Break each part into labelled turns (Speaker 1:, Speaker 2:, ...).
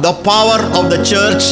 Speaker 1: the power of the church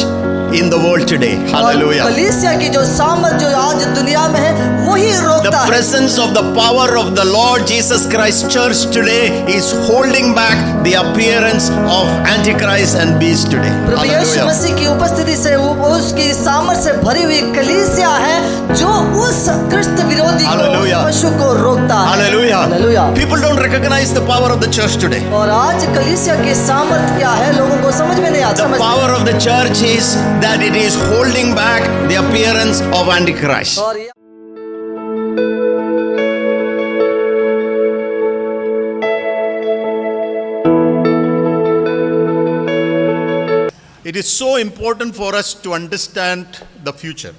Speaker 1: in the world today. Hallelujah.
Speaker 2: कलीसिया की जो सामर्थ जो आज दुनिया में है वही
Speaker 1: The
Speaker 2: रोकता है।
Speaker 1: presence of the power of the Lord Jesus Christ church today is holding back the appearance of Antichrist and beast today.
Speaker 2: Prabhu Yeshu
Speaker 1: Hallelujah.
Speaker 2: मसीह की उपस्थिति से वो उसकी सामर्थ से भरी हुई कलीसिया है जो उस क्रिस्त विरोधी को,
Speaker 1: Hallelujah.
Speaker 2: उस पशु को रोकता है।
Speaker 1: Hallelujah.
Speaker 2: Hallelujah.
Speaker 1: People don't recognize the power of the church today.
Speaker 2: और आज कलीसिया की सामर्थ क्या है लोगों को समझ में नहीं आता।
Speaker 1: The power of the church is that it is holding back the appearance of Antichrist.
Speaker 2: और ये
Speaker 1: It is so important for us to understand the future.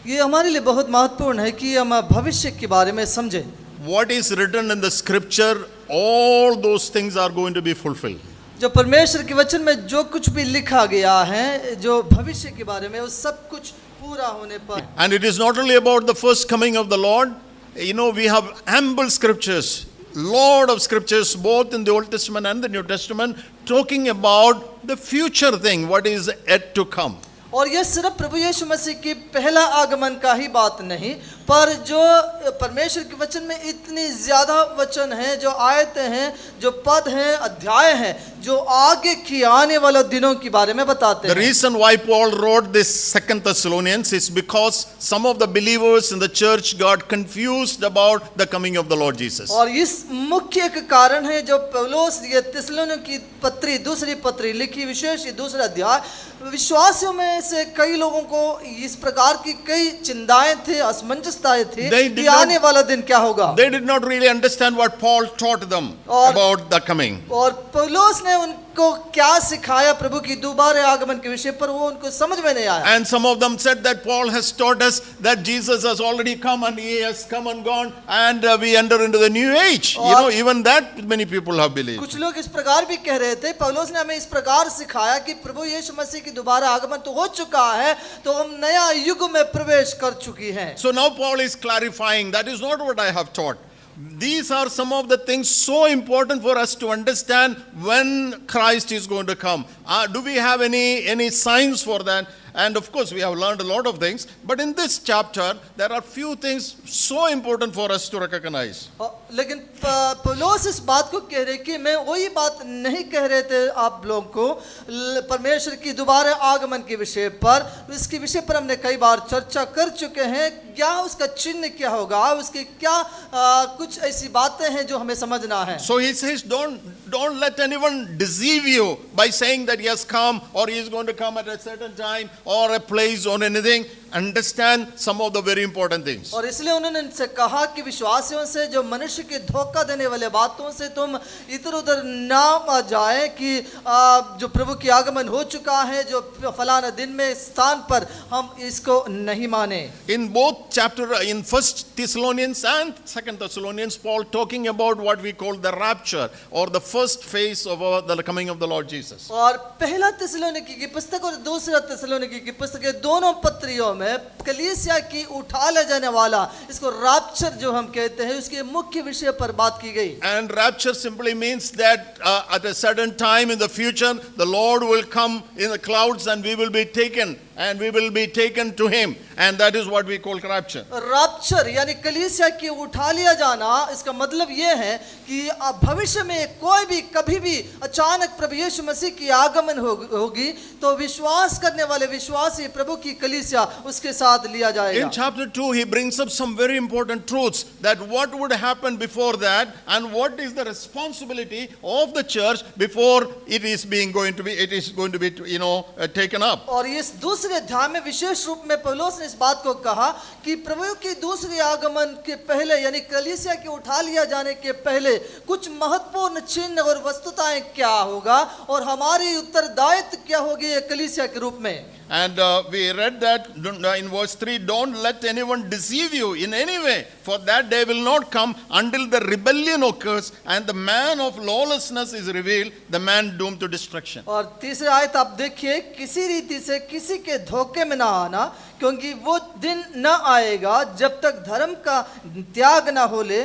Speaker 2: ये हमारे लिए बहुत महत्वपूर्ण है कि हम भविष्य के बारे में समझें।
Speaker 1: What is written in the scripture, all those things are going to be fulfilled.
Speaker 2: जो परमेश्वर के वचन में जो कुछ भी लिखा गया है जो भविष्य के बारे में वो सब कुछ पूरा होने पर।
Speaker 1: And it is not only about the first coming of the Lord. You know, we have ample scriptures, lot of scriptures, both in the Old Testament and the New Testament, talking about the future thing, what is yet to come.
Speaker 2: और ये सिर्फ प्रभु यीशु मसीह की पहला आगमन का ही बात नहीं, पर जो परमेश्वर के वचन में इतनी ज्यादा वचन हैं, जो आयतें हैं, जो पद हैं, अध्याय हैं, जो आगे की आने वाले दिनों के बारे में बताते
Speaker 1: The
Speaker 2: हैं।
Speaker 1: reason why Paul wrote this 2 Thessalonians is because some of the believers in the church got confused about the coming of the Lord Jesus.
Speaker 2: और इस मुख्य एक कारण है जो पौलुस ये थिस्सलुनीकी पत्री दूसरी पत्री लिखी, विशेष ये दूसरा अध्याय, विश्वासियों में से कई लोगों को इस प्रकार की कई चिंताएं थे, असमंजसताएं थी कि आने वाला दिन क्या होगा।
Speaker 1: They did not really understand what Paul taught them about the coming.
Speaker 2: और पौलुस ने उनको क्या सिखाया प्रभु की दोबारा आगमन के विषय पर, वो उनको समझ में नहीं आया।
Speaker 1: And some of them said that Paul has taught us that Jesus has already come and he has come and gone and we enter into the new age. You know, even that many people have believed.
Speaker 2: कुछ लोग इस प्रकार भी कह रहे थे, पौलुस ने हमें इस प्रकार सिखाया कि प्रभु यीशु मसीह की दोबारा आगमन तो हो चुका है, तो हम नया युग में प्रवेश कर चुकी हैं।
Speaker 1: So now Paul is clarifying that is not what I have taught. These are some of the things so important for us to understand when Christ is going to come. Do we have any signs for that? And of course we have learned a lot of things, but in this chapter there are few things so important for us to recognize.
Speaker 2: लेकिन पौलुस इस बात को कह रहे कि मैं वही बात नहीं कह रहे थे आप लोगों को परमेश्वर की दोबारा आगमन के विषय पर, इसके विषय पर हमने कई बार चर्चा कर चुके हैं। क्या उसका चिन्ह क्या होगा, उसके क्या कुछ ऐसी बातें हैं जो हमें समझना है।
Speaker 1: So he says don't let anyone deceive you by saying that he has come or he is going to come at a certain time or a place or anything. Understand some of the very important things.
Speaker 2: और इसलिए उन्होंने इनसे कहा कि विश्वासियों से जो मनुष्य के धोखा देने वाले बातों से तुम इधर उधर ना आ जाए कि जो प्रभु की आगमन हो चुका है, जो फलाना दिन में स्थान पर हम इसको नहीं माने।
Speaker 1: In both chapter, in 1 Thessalonians and 2 Thessalonians, Paul talking about what we call the rapture or the first phase of the coming of the Lord Jesus.
Speaker 2: और पहला थिस्सलुनीकी की पुस्तक और दूसरा थिस्सलुनीकी की पुस्तक दोनों पत्रियों में कलीसिया की उठा ले जाने वाला, इसको रैप्चर जो हम कहते हैं, उसके मुख्य विषय पर बात की गई।
Speaker 1: And rapture simply means that at a certain time in the future the Lord will come in the clouds and we will be taken to him, and that is what we call rapture.
Speaker 2: Rapture यानी कलीसिया की उठा लिया जाना, इसका मतलब यह है कि भविष्य में कोई भी कभी भी अचानक प्रभु यीशु मसीह की आगमन होगी तो विश्वास करने वाले विश्वासी प्रभु की कलीसिया उसके साथ लिया जाएगा।
Speaker 1: In chapter 2 he brings up some very important truths that what would happen before that and what is the responsibility of the church before it is going to be taken up.
Speaker 2: और इस दूसरे अध्याय में विशेष रूप में पौलुस ने इस बात को कहा कि प्रभु की दूसरे आगमन के पहले यानी कलीसिया के उठा लिया जाने के पहले कुछ महत्वपूर्ण चिन्ह और वस्तुताएं क्या होगा और हमारी उत्तरदायित्व क्या होगी कलीसिया के रूप में।
Speaker 1: And we read that in verse 3, don't let anyone deceive you in any way, for that day will not come until the rebellion occurs and the man of lawlessness is revealed, the man doomed to destruction.
Speaker 2: और तीसरी आयत आप देखिए, किसी रीति से किसी के धोखे में ना आना, क्योंकि वो दिन न आएगा जब तक धर्म का त्याग ना हो ले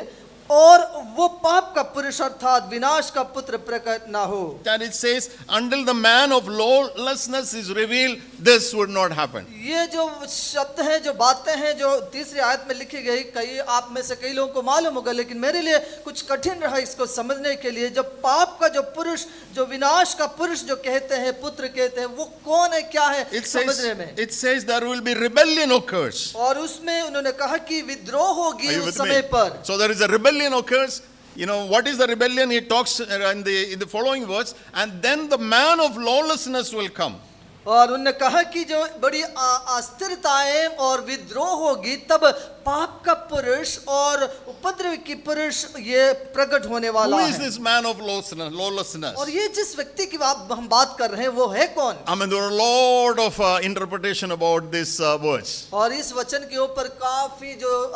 Speaker 2: और वो पाप का पुरुष अर्थात विनाश का पुत्र प्रकट ना हो.
Speaker 1: And it says, until the man of lawlessness is revealed, this would not happen.
Speaker 2: ये जो शब्द हैं, जो बातें हैं, जो तीसरी आयत में लिखी गई, कई आप में से कई लोगों को मालूम होगा, लेकिन मेरे लिए कुछ कठिन रहा इसको समझने के लिए. जब पाप का जो पुरुष, जो विनाश का पुरुष जो कहते हैं, पुत्र कहते हैं, वो कौन है, क्या है, समझने में.
Speaker 1: It says there will be rebellion occurs.
Speaker 2: और उसमें उन्होंने कहा कि विद्रोह होगी
Speaker 1: Are you
Speaker 2: उस
Speaker 1: with
Speaker 2: समय
Speaker 1: me?
Speaker 2: पर.
Speaker 1: So there is a rebellion occurs. You know, what is the rebellion? He talks in the following words, and then the man of lawlessness will come.
Speaker 2: और उन्होंने कहा कि जो बड़ी अस्थिरताएं और विद्रोह होगी, तब पाप का पुरुष और उपद्रव की पुरुष ये प्रकट होने वाला
Speaker 1: Who
Speaker 2: है.
Speaker 1: is this man of lawlessness?
Speaker 2: और ये जिस व्यक्ति की हम बात कर रहे हैं, वो है कौन?
Speaker 1: I mean, there are a lot of interpretation about this words.
Speaker 2: और इस वचन के ऊपर काफी जो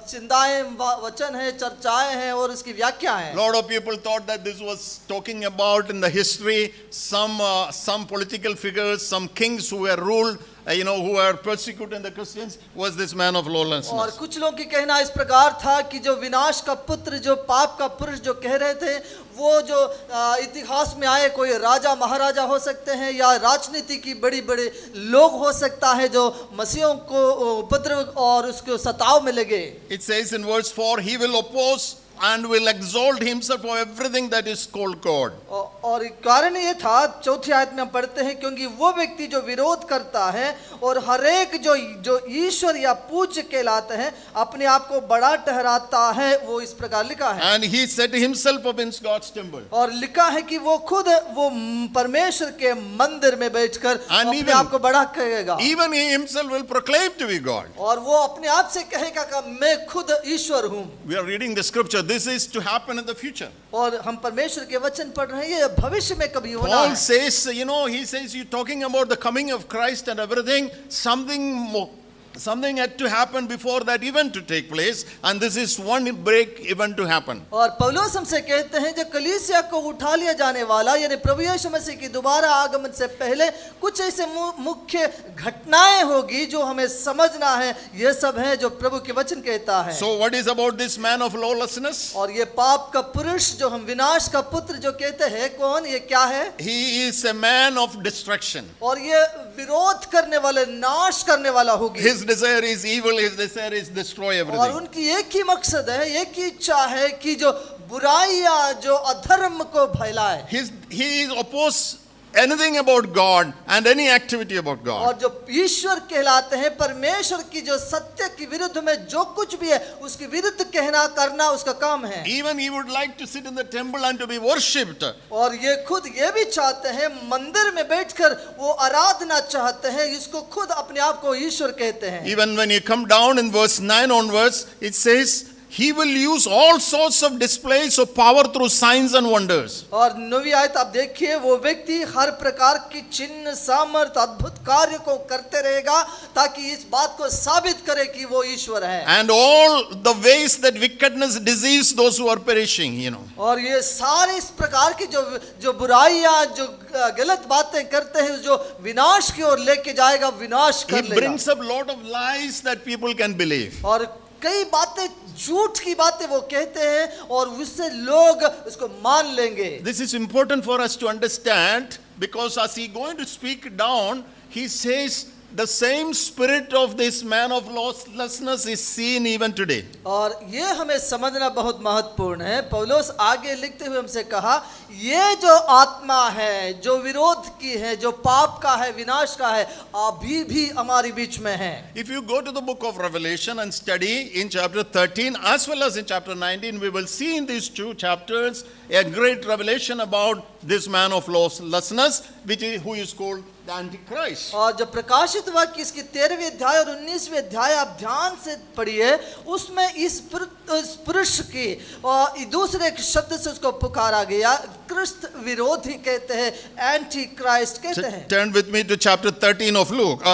Speaker 2: चिंताएं वचन है, चर्चाएं हैं और इसकी व्याख्या है.
Speaker 1: A lot of people thought that this was talking about in the history some political figures, some kings who were ruled, who were persecuting the Christians, was this man of
Speaker 2: और
Speaker 1: lawlessness.
Speaker 2: कुछ लोगों की कहना इस प्रकार था कि जो विनाश का पुत्र, जो पाप का पुरुष जो कह रहे थे, वो जो इतिहास में आए कोई राजा महाराजा हो सकते हैं, या राजनीति की बड़ी बड़े लोग हो सकता है, जो मसीहों को उपद्रव और उसको सताव में लगे.
Speaker 1: It says in verse 4, he will oppose and will exalt himself for everything that is called God.
Speaker 2: और कारण ये था, चौथी आयत में हम पढ़ते हैं, क्योंकि वो व्यक्ति जो विरोध करता है और हर एक जो ईश्वर या पूज्य कहलाते हैं, अपने आप को बड़ा ठहराता है, वो इस प्रकार लिखा है.
Speaker 1: And he set himself up in God's temple.
Speaker 2: और लिखा है कि वो खुद वो परमेश्वर के मंदिर में बैठकर अपने आप को बड़ा कहेगा.
Speaker 1: Even he himself will proclaim to be God.
Speaker 2: और वो अपने आप से कहेगा कि मैं खुद ईश्वर हूँ.
Speaker 1: We are reading the scripture. This is to happen in the future.
Speaker 2: और हम परमेश्वर के वचन पढ़ रहे हैं, ये भविष्य में कभी होना
Speaker 1: Paul
Speaker 2: है.
Speaker 1: says, he says, you're talking about the coming of Christ and everything, something had to happen before that event to take place, and this is one break event to happen.
Speaker 2: और पौलुस हमसे कहते हैं, जो कलीसिया को उठा लिया जाने वाला, यानी प्रभु यीशु मसीह की दोबारा आगमन से पहले कुछ ऐसे मुख्य घटनाएं होगी जो हमें समझना है. ये सब है जो प्रभु के वचन कहता है.
Speaker 1: So what is about this man of lawlessness?
Speaker 2: और ये पाप का पुरुष जो हम विनाश का पुत्र जो कहते हैं, कौन, ये क्या है?
Speaker 1: He is a man of destruction.
Speaker 2: और ये विरोध करने वाले, नाश करने वाला होगी.
Speaker 1: His desire is evil, his desire is destroy
Speaker 2: और
Speaker 1: everything.
Speaker 2: उनकी एक ही मकसद है, एक ही इच्छा है कि जो बुराइयां, जो अधर्म को फैलाए.
Speaker 1: He is opposed anything about God and any activity about God.
Speaker 2: और जो ईश्वर कहलाते हैं, परमेश्वर की जो सत्य की विरुद्ध में जो कुछ भी है, उसके विरुद्ध कहना करना उसका काम है.
Speaker 1: Even he would like to sit in the temple and to be worshipped.
Speaker 2: और ये खुद ये भी चाहते हैं, मंदिर में बैठकर वो आराधना चाहते हैं, इसको खुद अपने आप को ईश्वर कहते हैं.
Speaker 1: Even when you come down in verse 9 onwards, it says, he will use all sorts of displays of power through signs and wonders.
Speaker 2: और 9वीं आयत आप देखिए, वो व्यक्ति हर प्रकार की चिन्ह, सामर्थ, अद्भुत कार्य को करते रहेगा, ताकि इस बात को साबित करे कि वो ईश्वर है.
Speaker 1: And all the ways that wickedness deceives those who are perishing,
Speaker 2: और ये सारे इस प्रकार की जो बुराइयां, जो गलत बातें करते हैं, जो विनाश की ओर लेके जाएगा, विनाश
Speaker 1: He
Speaker 2: कर लेगा.
Speaker 1: brings up a lot of lies that people can believe.
Speaker 2: और कई बातें, झूठ की बातें वो कहते हैं और उससे लोग उसको मान लेंगे.
Speaker 1: This is important for us to understand, because as he going to speak down, he says the same spirit of this man of lawlessness is seen even today.
Speaker 2: और ये हमें समझना बहुत महत्वपूर्ण है. पौलुस आगे लिखते हुए हमसे कहा, ये जो आत्मा है, जो विरोध की है, जो पाप का है, विनाश का है, अभी भी हमारे बीच में है.
Speaker 1: If you go to the book of Revelation and study in chapter 13 as well as in chapter 19, we will see in these two chapters a great revelation about this man of lawlessness, who is called the Antichrist.
Speaker 2: और जब प्रकाशित हुआ कि इसकी 13वीं अध्याय और 19वीं अध्याय आप ध्यान से पढ़िए, उसमें इस पुरुष की दूसरे शब्द से उसको पुकारा गया, क्रिस्त विरोधी कहते हैं, एंटी क्राइस्ट कहते हैं।
Speaker 1: Turn with me to chapter 13 of Luke,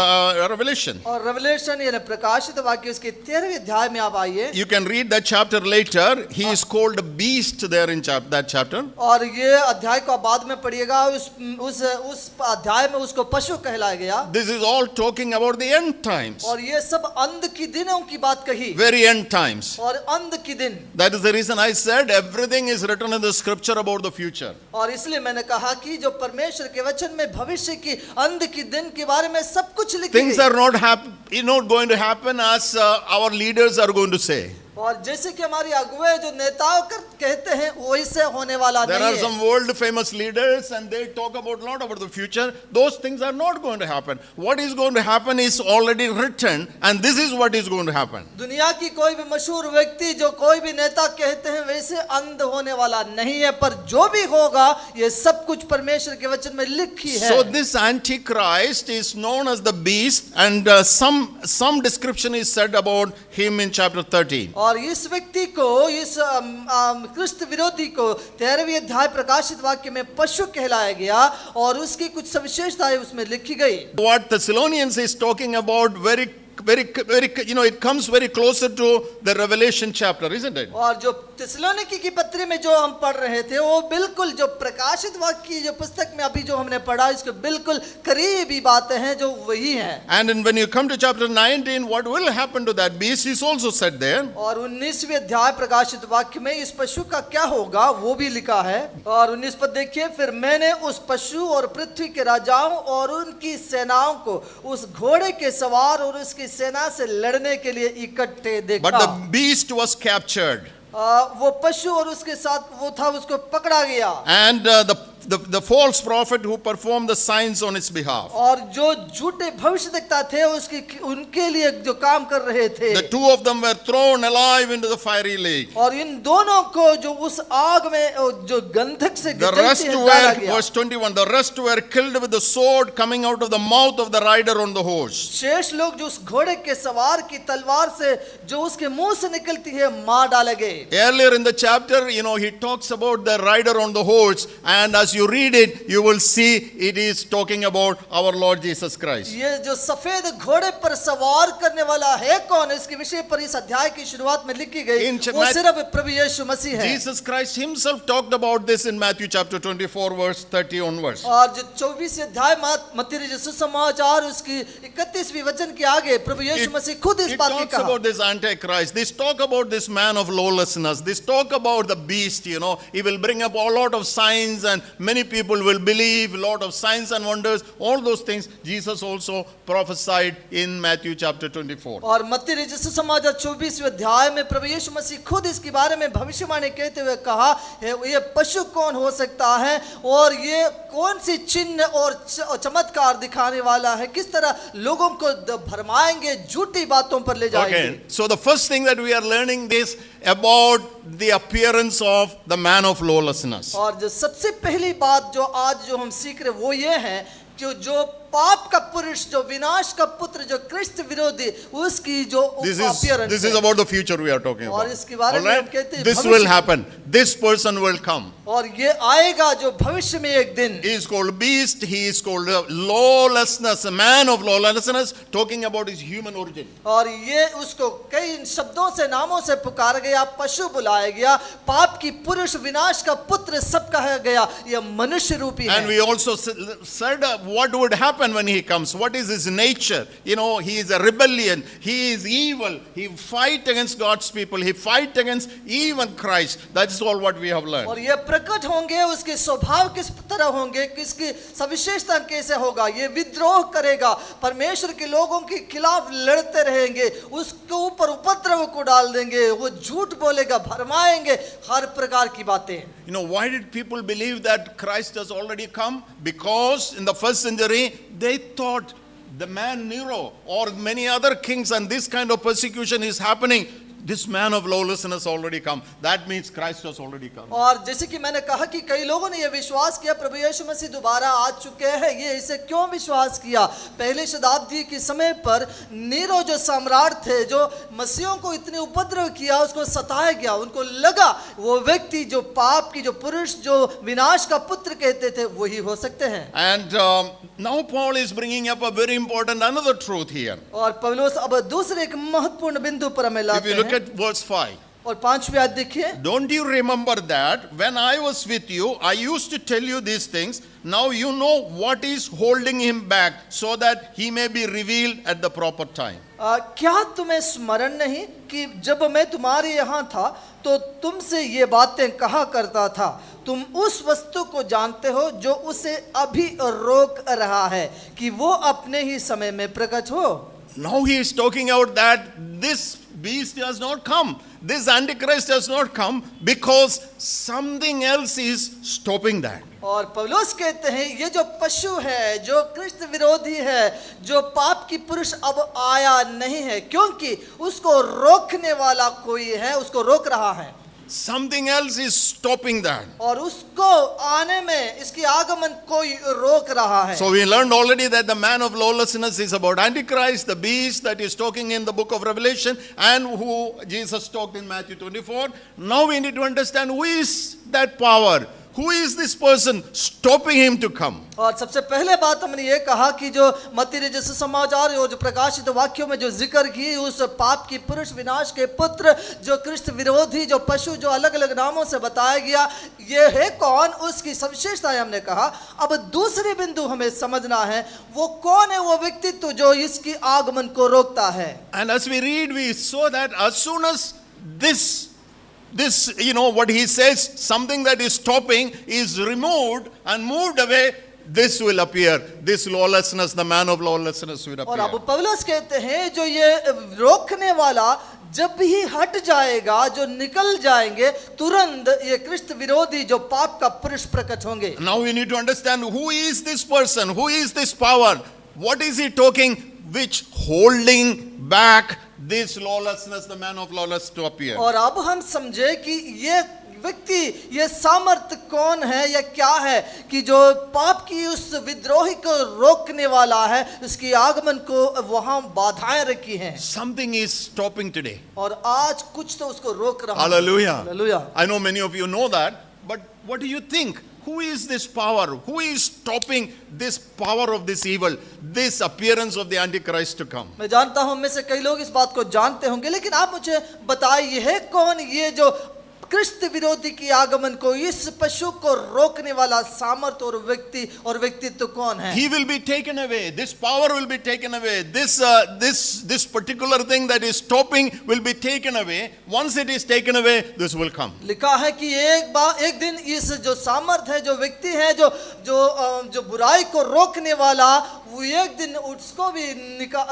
Speaker 1: Revelation.
Speaker 2: और रेवलेशन यानी प्रकाशित वाक्य उसके 13वें अध्याय में आप आइए।
Speaker 1: You can read that chapter later. He is called a beast there in that chapter.
Speaker 2: और ये अध्याय को आप बाद में पढ़िएगा, उस अध्याय में उसको पशु कहलाया गया।
Speaker 1: This is all talking about the end times.
Speaker 2: और ये सब अंत की दिनों की बात कही,
Speaker 1: Very end times.
Speaker 2: और अंत की दिन।
Speaker 1: That is the reason I said everything is written in the scripture about the future.
Speaker 2: और इसलिए मैंने कहा कि जो परमेश्वर के वचन में भविष्य की अंत की दिन के बारे में सब कुछ लिखा
Speaker 1: Things are not going to happen as our leaders are going to say.
Speaker 2: और जैसे कि हमारी अगुवे जो नेताओं कहते हैं वैसे होने वाला
Speaker 1: There
Speaker 2: नहीं
Speaker 1: are
Speaker 2: है।
Speaker 1: some world famous leaders and they talk about lot about the future. Those things are not going to happen. What is going to happen is already written, and this is what is going to happen.
Speaker 2: दुनिया की कोई भी मशहूर व्यक्ति जो कोई भी नेता कहते हैं वैसे अंत होने वाला नहीं है, पर जो भी होगा ये सब कुछ परमेश्वर के वचन में लिखी है।
Speaker 1: So this Antichrist is known as the beast, and some description is said about him in chapter 13.
Speaker 2: और इस व्यक्ति को, इस क्रिस्त विरोधी को 13वें अध्याय प्रकाशित वाक्य में पशु कहलाया गया और उसकी कुछ सविशेषताएं उसमें लिखी गई।
Speaker 1: What Thessalonians is talking about very, it comes very closer to the Revelation chapter, isn't it?
Speaker 2: और जो थिस्सलुनीकी की पत्री में जो हम पढ़ रहे थे वो बिल्कुल जो प्रकाशित वाक्य की जो पुस्तक में अभी जो हमने पढ़ा इसके बिल्कुल करीबी बातें हैं जो वही हैं।
Speaker 1: And when you come to chapter 19, what will happen to that beast is also said there.
Speaker 2: और 19वें अध्याय प्रकाशित वाक्य में इस पशु का क्या होगा वो भी लिखा है। और 19 पद देखिए, फिर मैंने उस पशु और पृथ्वी के राजाओं और उनकी सेनाओं को उस घोड़े के सवार और उसकी सेना से लड़ने के लिए इकट्ठे देखा।
Speaker 1: But the beast was captured.
Speaker 2: वो पशु और उसके साथ वो था, उसको पकड़ा गया।
Speaker 1: And the false prophet who performed the signs on its behalf.
Speaker 2: और जो झूठे भविष्यद्वक्ता थे उनके लिए जो काम कर रहे थे,
Speaker 1: The two of them were thrown alive into the fiery lake.
Speaker 2: और इन दोनों को जो उस आग में जो गंधक से
Speaker 1: The rest were, verse 21, the rest were killed with the sword coming out of the mouth of the rider on the horse.
Speaker 2: शेष लोग जो उस घोड़े के सवार की तलवार से जो उसके मुंह से निकलती है मार डाले गए।
Speaker 1: Earlier in the chapter, he talks about the rider on the horse, and as you read it, you will see it is talking about our Lord Jesus Christ.
Speaker 2: ये जो सफेद घोड़े पर सवार करने वाला है कौन, इसके विषय पर इस अध्याय की शुरुआत में लिखी गई वो सिर्फ प्रभु यीशु मसीह है।
Speaker 1: Jesus Christ himself talked about this in Matthew chapter 24 verse 30 onwards.
Speaker 2: और जो 24 अध्याय मत्ती रचित सुसमाचार उसकी 31वीं वचन के आगे प्रभु यीशु मसीह खुद इस बात को
Speaker 1: talks
Speaker 2: कहा।
Speaker 1: about this Antichrist. This talk about this man of lawlessness. This talk about the beast. He will bring up a lot of signs, and many people will believe. A lot of signs and wonders. All those things Jesus also prophesied in Matthew chapter 24.
Speaker 2: और मत्ती रचित सुसमाचार 24वें अध्याय में प्रभु यीशु मसीह खुद इसके बारे में भविष्यवाणी कहते हुए कहा, ये पशु कौन हो सकता है और ये कौन सी चिन्ह और चमत्कार दिखाने वाला है, किस तरह लोगों को भरमाएंगे, झूठी बातों पर ले जाएंगे।
Speaker 1: Okay, so the first thing that we are learning is about the appearance of the man of lawlessness.
Speaker 2: और जो सबसे पहली बात जो आज जो हम सीख रहे वो ये है कि जो पाप का पुरुष, जो विनाश का पुत्र, जो क्रिस्त विरोधी, उसकी जो appearance
Speaker 1: This is about the future we are talking about.
Speaker 2: और इसके बारे में हम कहते हैं
Speaker 1: This will happen. This person will come.
Speaker 2: और ये आएगा जो भविष्य में एक दिन।
Speaker 1: He is called beast. He is called lawlessness, a man of lawlessness, talking about his human origin.
Speaker 2: और ये उसको कई शब्दों से, नामों से पुकारा गया, पशु बुलाया गया, पाप की पुरुष, विनाश का पुत्र सब कहा गया, ये मनुष्य रूपी है।
Speaker 1: And we also said what would happen when he comes. What is his nature? He is a rebellion. He is evil. He fight against God's people. He fight against even Christ. That is all what we have learned.
Speaker 2: और ये प्रकट होंगे, उसके स्वभाव किस तरह होंगे, किसकी सविशेषता कैसे होगा, ये विद्रोह करेगा, परमेश्वर के लोगों के खिलाफ लड़ते रहेंगे, उसके ऊपर उपद्रव को डाल देंगे, वो झूठ बोलेगा, भरमाएंगे, हर प्रकार की बातें।
Speaker 1: Why did people believe that Christ has already come? Because in the first century, they thought the man Nero or many other kings, and this kind of persecution is happening. this man of lawlessness already come. That means Christ has already come.
Speaker 2: और जैसे कि मैंने कहा कि कई लोगों ने यह विश्वास किया प्रभु यीशु मसीह दोबारा आ चुके हैं। ये इसे क्यों विश्वास किया? पहले शताब्दी के समय पर नीरो जो सम्राट थे, जो मसीहों को इतने उपद्रव किया, उसको सताया गया, उनको लगा वो व्यक्ति जो पाप की, जो पुरुष जो विनाश का पुत्र कहते थे, वही हो सकते हैं।
Speaker 1: And now Paul is bringing up a very important another truth here.
Speaker 2: और पौलुस अब दूसरे एक महत्वपूर्ण बिंदु पर हमें
Speaker 1: If
Speaker 2: लाते
Speaker 1: you look
Speaker 2: हैं।
Speaker 1: at verse 5.
Speaker 2: और 5वीं आयत देखिए,
Speaker 1: Don't you remember that when I was with you, I used to tell you these things. Now you know what is holding him back so that he may be revealed at the proper time.
Speaker 2: क्या तुम्हें स्मरण नहीं कि जब मैं तुम्हारे यहाँ था तो तुमसे ये बातें कहा करता था? तुम उस वस्तु को जानते हो जो उसे अभी रोक रहा है कि वो अपने ही समय में प्रकट हो।
Speaker 1: Now he is talking about that this beast has not come. This Antichrist has not come because something else is stopping that.
Speaker 2: और पौलुस कहते हैं ये जो पशु है, जो कृष्ण विरोधी है, जो पाप की पुरुष अब आया नहीं है, क्योंकि उसको रोकने वाला कोई है, उसको रोक रहा है।
Speaker 1: Something else is stopping that.
Speaker 2: और उसको आने में, इसकी आगमन कोई रोक रहा है।
Speaker 1: So we learned already that the man of lawlessness is about Antichrist, the beast that is talking in the book of Revelation, and who Jesus talked in Matthew 24. Now we need to understand who is that power. Who is this person stopping him to come?
Speaker 2: और सबसे पहले बात हमने ये कहा कि जो मत्ती ने जैसे समाचार और जो प्रकाशित वाक्यों में जो जिक्र की, उस पाप की पुरुष विनाश के पुत्र, जो कृष्ण विरोधी, जो पशु, जो अलग अलग नामों से बताया गया, ये है कौन, उसकी सविशेषताएं हमने कहा। अब दूसरे बिंदु हमें समझना है, वो कौन है वो व्यक्तित्व जो इसकी आगमन को रोकता है।
Speaker 1: And as we read, we saw that as soon as this, what he says, something that is stopping is removed and moved away, this will appear. This lawlessness, the man of lawlessness will
Speaker 2: और
Speaker 1: appear.
Speaker 2: अब पौलुस कहते हैं जो ये रोकने वाला जब भी हट जाएगा, जो निकल जाएंगे, तुरंत ये कृष्ण विरोधी जो पाप का पुरुष प्रकट होंगे।
Speaker 1: Now we need to understand who is this person, who is this power, what is he talking, which holding back this lawlessness, the man of lawlessness to appear.
Speaker 2: और अब हम समझे कि ये व्यक्ति, ये सामर्थ कौन है या क्या है कि जो पाप की उस विद्रोही को रोकने वाला है, उसकी आगमन को वहां बाधाएं रखी हैं।
Speaker 1: Something is stopping today.
Speaker 2: और आज कुछ तो उसको रोक रहा है।
Speaker 1: Hallelujah.
Speaker 2: Hallelujah.
Speaker 1: I know many of you know that, but what do you think? Who is this power? Who is stopping this power of this evil, this appearance of the Antichrist to come?
Speaker 2: मैं जानता हूं में से कई लोग इस बात को जानते होंगे, लेकिन आप मुझे बताइए है कौन ये जो कृष्ण विरोधी की आगमन को, इस पशु को रोकने वाला सामर्थ और व्यक्तित्व कौन है?
Speaker 1: He will be taken away. This power will be taken away. This particular thing that is stopping will be taken away. Once it is taken away, this will come.
Speaker 2: लिखा है कि एक दिन इस जो सामर्थ है, जो व्यक्ति है, जो बुराई को रोकने वाला, वो एक दिन उसको भी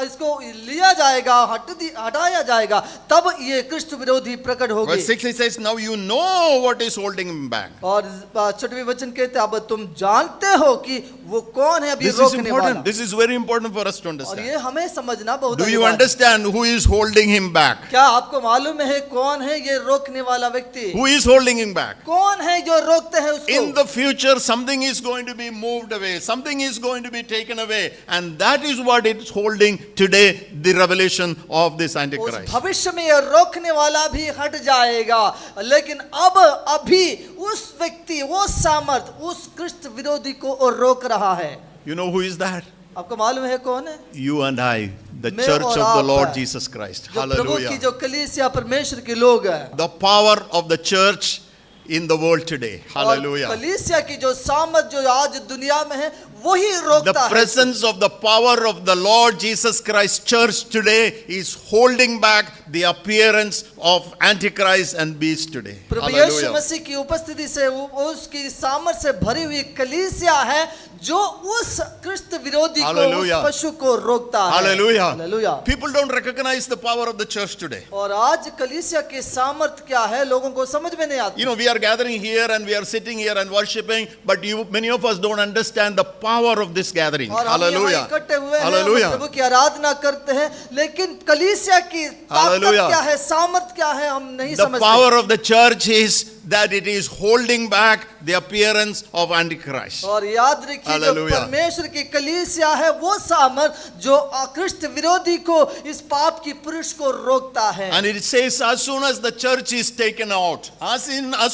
Speaker 2: इसको लिया जाएगा, हटाया जाएगा, तब ये कृष्ण विरोधी प्रकट होगी।
Speaker 1: Verse 6 he says, now you know what is holding him back.
Speaker 2: और 6वें वचन कहते हैं अब तुम जानते हो कि वो कौन है अभी
Speaker 1: This is
Speaker 2: रोकने वाला।
Speaker 1: important. This is very important for us to
Speaker 2: और
Speaker 1: understand.
Speaker 2: ये हमें समझना बहुत
Speaker 1: Do you
Speaker 2: अनिवार्य है।
Speaker 1: understand who is holding him back?
Speaker 2: क्या आपको मालूम है कौन है ये रोकने वाला व्यक्ति?
Speaker 1: Who is holding him back?
Speaker 2: कौन है जो रोकते हैं उसको?
Speaker 1: In the future, something is going to be moved away. Something is going to be taken away. And that is what it is holding today, the revelation of this
Speaker 2: उस
Speaker 1: Antichrist.
Speaker 2: भविष्य में ये रोकने वाला भी हट जाएगा, लेकिन अभी उस व्यक्ति, वो सामर्थ उस कृष्ण विरोधी को रोक रहा है।
Speaker 1: You know who is that?
Speaker 2: आपको मालूम है कौन है?
Speaker 1: You and I, the
Speaker 2: मैं
Speaker 1: church
Speaker 2: और
Speaker 1: of the
Speaker 2: आप
Speaker 1: Lord
Speaker 2: हैं।
Speaker 1: Jesus Christ.
Speaker 2: जो प्रभु की
Speaker 1: Hallelujah.
Speaker 2: जो कलीसिया परमेश्वर के लोग हैं।
Speaker 1: The power of the church in the world today.
Speaker 2: और
Speaker 1: Hallelujah.
Speaker 2: कलीसिया की जो सामर्थ जो आज दुनिया में है, वही रोकता
Speaker 1: The
Speaker 2: है।
Speaker 1: presence of the power of the Lord Jesus Christ church today is holding back the appearance of Antichrist and beast today.
Speaker 2: Prabhu Yeshu
Speaker 1: Hallelujah.
Speaker 2: मसीह की उपस्थिति से उसकी सामर्थ से भरी हुई कलीसिया है जो उस क्रिस्त विरोधी को, उस
Speaker 1: Hallelujah.
Speaker 2: पशु को रोकता है।
Speaker 1: Hallelujah.
Speaker 2: Hallelujah.
Speaker 1: People don't recognize the power of the church today.
Speaker 2: और आज कलीसिया के सामर्थ क्या है लोगों को समझ में नहीं आता।
Speaker 1: You know, we are gathering here and we are sitting here and worshiping, but many of us don't understand the power of this gathering.
Speaker 2: और हम यहाँ
Speaker 1: Hallelujah.
Speaker 2: इकट्ठे हुए हैं, हम
Speaker 1: Hallelujah.
Speaker 2: प्रभु की आराधना करते हैं, लेकिन कलीसिया की ताकत
Speaker 1: Hallelujah.
Speaker 2: क्या है, सामर्थ क्या है, हम नहीं
Speaker 1: The
Speaker 2: समझते।
Speaker 1: power of the church is that it is holding back the appearance of Antichrist.
Speaker 2: और याद रखिए जो
Speaker 1: Hallelujah.
Speaker 2: परमेश्वर की कलीसिया है वो सामर्थ जो क्रिस्त विरोधी को, इस पाप की पुरुष को रोकता है।
Speaker 1: And it says as soon as the church is taken out, as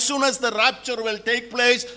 Speaker 1: soon as the rapture will take place,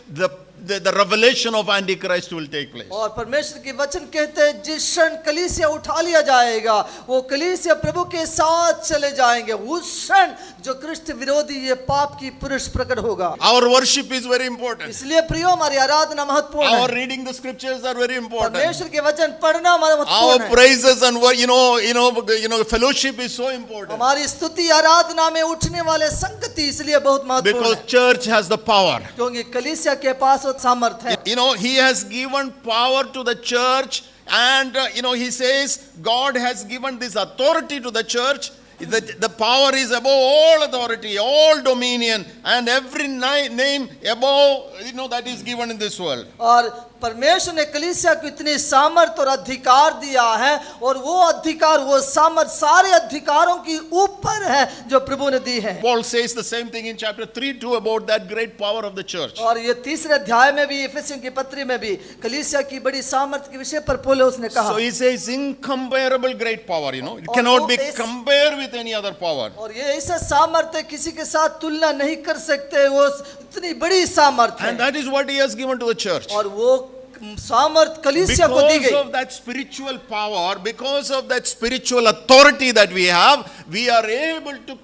Speaker 1: the revelation of Antichrist will take place.
Speaker 2: और परमेश्वर के वचन कहते हैं जिस क्षण कलीसिया उठा लिया जाएगा वो कलीसिया प्रभु के साथ चले जाएंगे, उस क्षण जो क्रिस्त विरोधी ये पाप की पुरुष प्रकट होगा।
Speaker 1: Our worship is very important.
Speaker 2: इसलिए प्रियो हमारी आराधना महत्वपूर्ण
Speaker 1: Our
Speaker 2: है।
Speaker 1: reading the scriptures are very important.
Speaker 2: परमेश्वर के वचन पढ़ना हमारा
Speaker 1: Our
Speaker 2: महत्वपूर्ण है।
Speaker 1: praises and fellowship is so important.
Speaker 2: हमारी स्तुति आराधना में उठने वाले संगति इसलिए बहुत महत्वपूर्ण
Speaker 1: Because
Speaker 2: है,
Speaker 1: church has the power.
Speaker 2: क्योंकि कलीसिया के पास वो सामर्थ है।
Speaker 1: You know, he has given power to the church, and he says God has given this authority to the church. The power is above all authority, all dominion, and every name above that is given in this world.
Speaker 2: और परमेश्वर ने कलीसिया को इतनी सामर्थ और अधिकार दिया है, और वो अधिकार, वो सामर्थ सारे अधिकारों की ऊपर है जो प्रभु ने दी है।
Speaker 1: Paul says the same thing in chapter 3:2 about that great power of the church.
Speaker 2: और ये तीसरे अध्याय में भी, इफिसियों की पत्री में भी कलीसिया की बड़ी सामर्थ के विषय पर पौलुस ने कहा।
Speaker 1: So he says incomparable great power, it
Speaker 2: और
Speaker 1: cannot
Speaker 2: वो
Speaker 1: be
Speaker 2: इस-
Speaker 1: compared with any other power.
Speaker 2: और ये ऐसा सामर्थ है किसी के साथ तुलना नहीं कर सकते, वो इतनी बड़ी सामर्थ
Speaker 1: And
Speaker 2: है।
Speaker 1: that is what he has given to the church.
Speaker 2: और वो सामर्थ कलीसिया को दी
Speaker 1: Because
Speaker 2: गई।
Speaker 1: of that spiritual power, because of that spiritual authority that we have, we are able to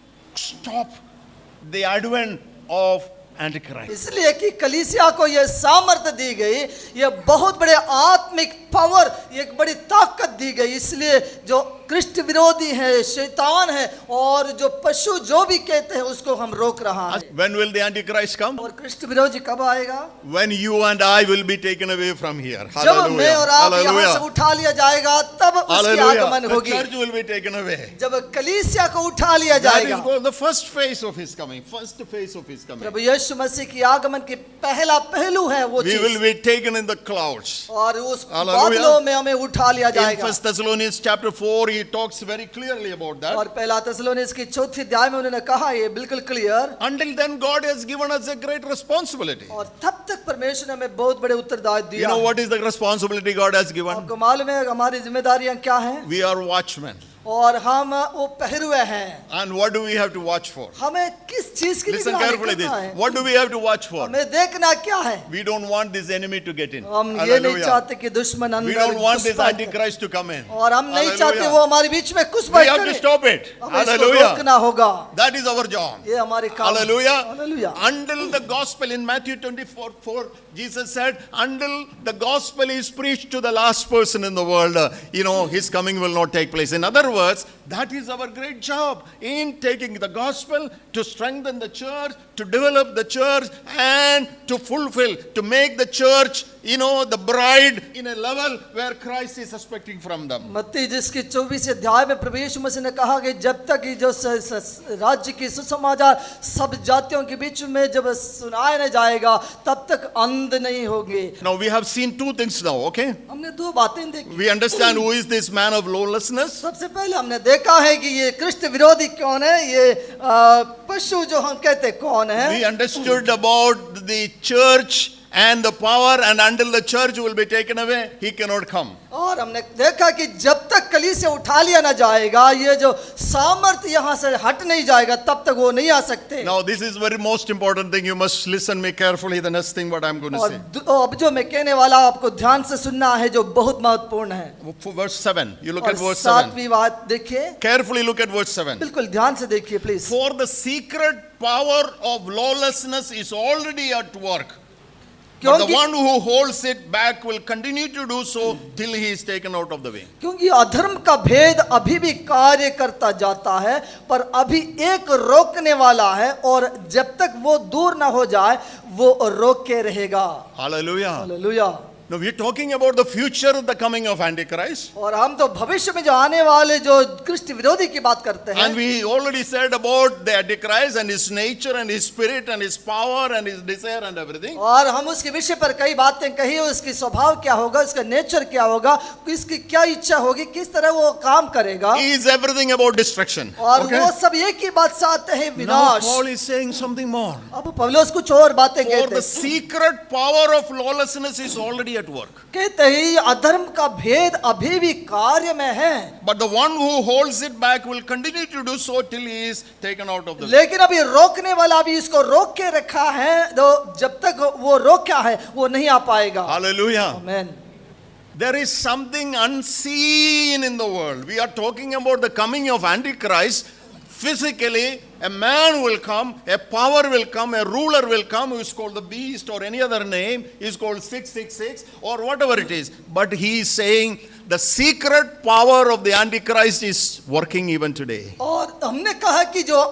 Speaker 1: stop the advent of Antichrist.
Speaker 2: इसलिए कि कलीसिया को यह सामर्थ दी गई, यह बहुत बड़े आत्मिक पावर, एक बड़ी ताकत दी गई, इसलिए जो क्रिस्त विरोधी है, शैतान है, और जो पशु जो भी कहते हैं उसको हम रोक रहा है।
Speaker 1: When will the Antichrist come?
Speaker 2: और क्रिस्त विरोधी कब आएगा?
Speaker 1: When you and I will be taken away from here.
Speaker 2: जब मैं और आप यहाँ से
Speaker 1: Hallelujah.
Speaker 2: उठा लिया जाएगा तब उसकी आगमन
Speaker 1: Hallelujah. The
Speaker 2: होगी।
Speaker 1: church will be taken away.
Speaker 2: जब कलीसिया को उठा लिया
Speaker 1: That is
Speaker 2: जाएगा,
Speaker 1: the first phase of his coming. First phase of his coming.
Speaker 2: प्रभु यीशु मसीह की आगमन की पहला पहलू है वो
Speaker 1: We will
Speaker 2: चीज,
Speaker 1: be taken in the clouds.
Speaker 2: और उस
Speaker 1: Hallelujah.
Speaker 2: बादलों में हमें उठा लिया
Speaker 1: In
Speaker 2: जाएगा।
Speaker 1: 1 Thessalonians chapter 4, he talks very clearly about that.
Speaker 2: और पहला थिस्सलुनीस की चौथी अध्याय में उन्होंने कहा ये बिल्कुल clear.
Speaker 1: Until then, God has given us a great responsibility.
Speaker 2: और तब तक परमेश्वर ने हमें बहुत बड़े उत्तरदायित्व
Speaker 1: You
Speaker 2: दिया
Speaker 1: know
Speaker 2: है।
Speaker 1: what is the responsibility God has given?
Speaker 2: आपको मालूम है हमारी जिम्मेदारियां क्या हैं?
Speaker 1: We are watchmen.
Speaker 2: और हम वो पहरुए हैं।
Speaker 1: And what do we have to watch for?
Speaker 2: हमें किस चीज की
Speaker 1: Listen
Speaker 2: निगरानी
Speaker 1: carefully this.
Speaker 2: करना है?
Speaker 1: What do we have to watch for?
Speaker 2: हमें देखना क्या है?
Speaker 1: We don't want this enemy to get in.
Speaker 2: हम ये नहीं
Speaker 1: Hallelujah.
Speaker 2: चाहते कि दुश्मन
Speaker 1: We
Speaker 2: अंदर
Speaker 1: don't want this
Speaker 2: घुस पाए।
Speaker 1: Antichrist to come in.
Speaker 2: और हम नहीं चाहते
Speaker 1: Hallelujah.
Speaker 2: वो हमारे बीच में कुछ
Speaker 1: We have to stop it.
Speaker 2: हमें इसको
Speaker 1: Hallelujah.
Speaker 2: रोकना होगा।
Speaker 1: That is our job.
Speaker 2: ये हमारे काम।
Speaker 1: Hallelujah.
Speaker 2: Hallelujah.
Speaker 1: Until the gospel in Matthew 24:4, Jesus said, until the gospel is preached to the last person in the world, his coming will not take place. In other words, that is our great job in taking the gospel to strengthen the church, to develop the church, and to fulfill, to make the church, the bride in a level where Christ is expecting from them.
Speaker 2: मत्ती जिसकी 24 अध्याय में प्रभु यीशु मसीह ने कहा कि जब तक ये जो राज्य की सुसमाचार सब जातियों के बीच में जब सुनाया न जाएगा तब तक अंत नहीं होंगे।
Speaker 1: Now we have seen two things now, okay?
Speaker 2: हमने दो बातें देखी।
Speaker 1: We understand who is this man of lawlessness.
Speaker 2: सबसे पहले हमने देखा है कि ये क्रिस्त विरोधी कौन है, ये पशु जो हम कहते कौन है।
Speaker 1: We understood about the church and the power, and until the church will be taken away, he cannot come.
Speaker 2: और हमने देखा कि जब तक कलीसिया उठा लिया ना जाएगा, ये जो सामर्थ यहाँ से हट नहीं जाएगा तब तक वो नहीं आ सकते।
Speaker 1: Now this is very most important thing. You must listen me carefully. The next thing what I am going to
Speaker 2: और
Speaker 1: say.
Speaker 2: अब जो मैं कहने वाला आपको ध्यान से सुनना है जो बहुत महत्वपूर्ण है।
Speaker 1: Verse 7. You look
Speaker 2: और
Speaker 1: at verse 7.
Speaker 2: 7वीं बात देखिए,
Speaker 1: Carefully look at verse 7.
Speaker 2: बिल्कुल ध्यान से देखिए please.
Speaker 1: For the secret power of lawlessness is already at work. But the
Speaker 2: क्योंकि
Speaker 1: one who holds it back will continue to do so till he is taken out of the way.
Speaker 2: क्योंकि अधर्म का भेद अभी भी कार्य करता जाता है, पर अभी एक रोकने वाला है, और जब तक वो दूर ना हो जाए वो रोक के रहेगा।
Speaker 1: Hallelujah.
Speaker 2: Hallelujah.
Speaker 1: No, we're talking about the future of the coming of Antichrist.
Speaker 2: और हम तो भविष्य में जो आने वाले जो क्रिस्त विरोधी की बात करते हैं।
Speaker 1: And we already said about the Antichrist and his nature and his spirit and his power and his desire and everything.
Speaker 2: और हम उसके विषय पर कई बातें कही, उसकी स्वभाव क्या होगा, उसका नेचर क्या होगा, इसकी क्या इच्छा होगी, किस तरह वो काम करेगा।
Speaker 1: He is everything about destruction.
Speaker 2: और
Speaker 1: Okay?
Speaker 2: वो सब एक ही बात से आते हैं,
Speaker 1: Now
Speaker 2: विनाश।
Speaker 1: Paul is saying something more.
Speaker 2: अब पौलुस कुछ और बातें
Speaker 1: For
Speaker 2: कहते
Speaker 1: the
Speaker 2: हैं,
Speaker 1: secret power of lawlessness is already at work.
Speaker 2: कहते हैं अधर्म का भेद अभी भी कार्य में है,
Speaker 1: But the one who holds it back will continue to do so till he is taken out of the way.
Speaker 2: लेकिन अभी रोकने वाला भी इसको रोक के रखा है, तो जब तक वो रोका है वो नहीं आ पाएगा।
Speaker 1: Hallelujah.
Speaker 2: आमीन।
Speaker 1: There is something unseen in the world. We are talking about the coming of Antichrist. Physically, a man will come, a power will come, a ruler will come who is called the beast or any other name, is called 666 or whatever it is. But he is saying the secret power of the Antichrist is working even today.
Speaker 2: और हमने कहा कि जो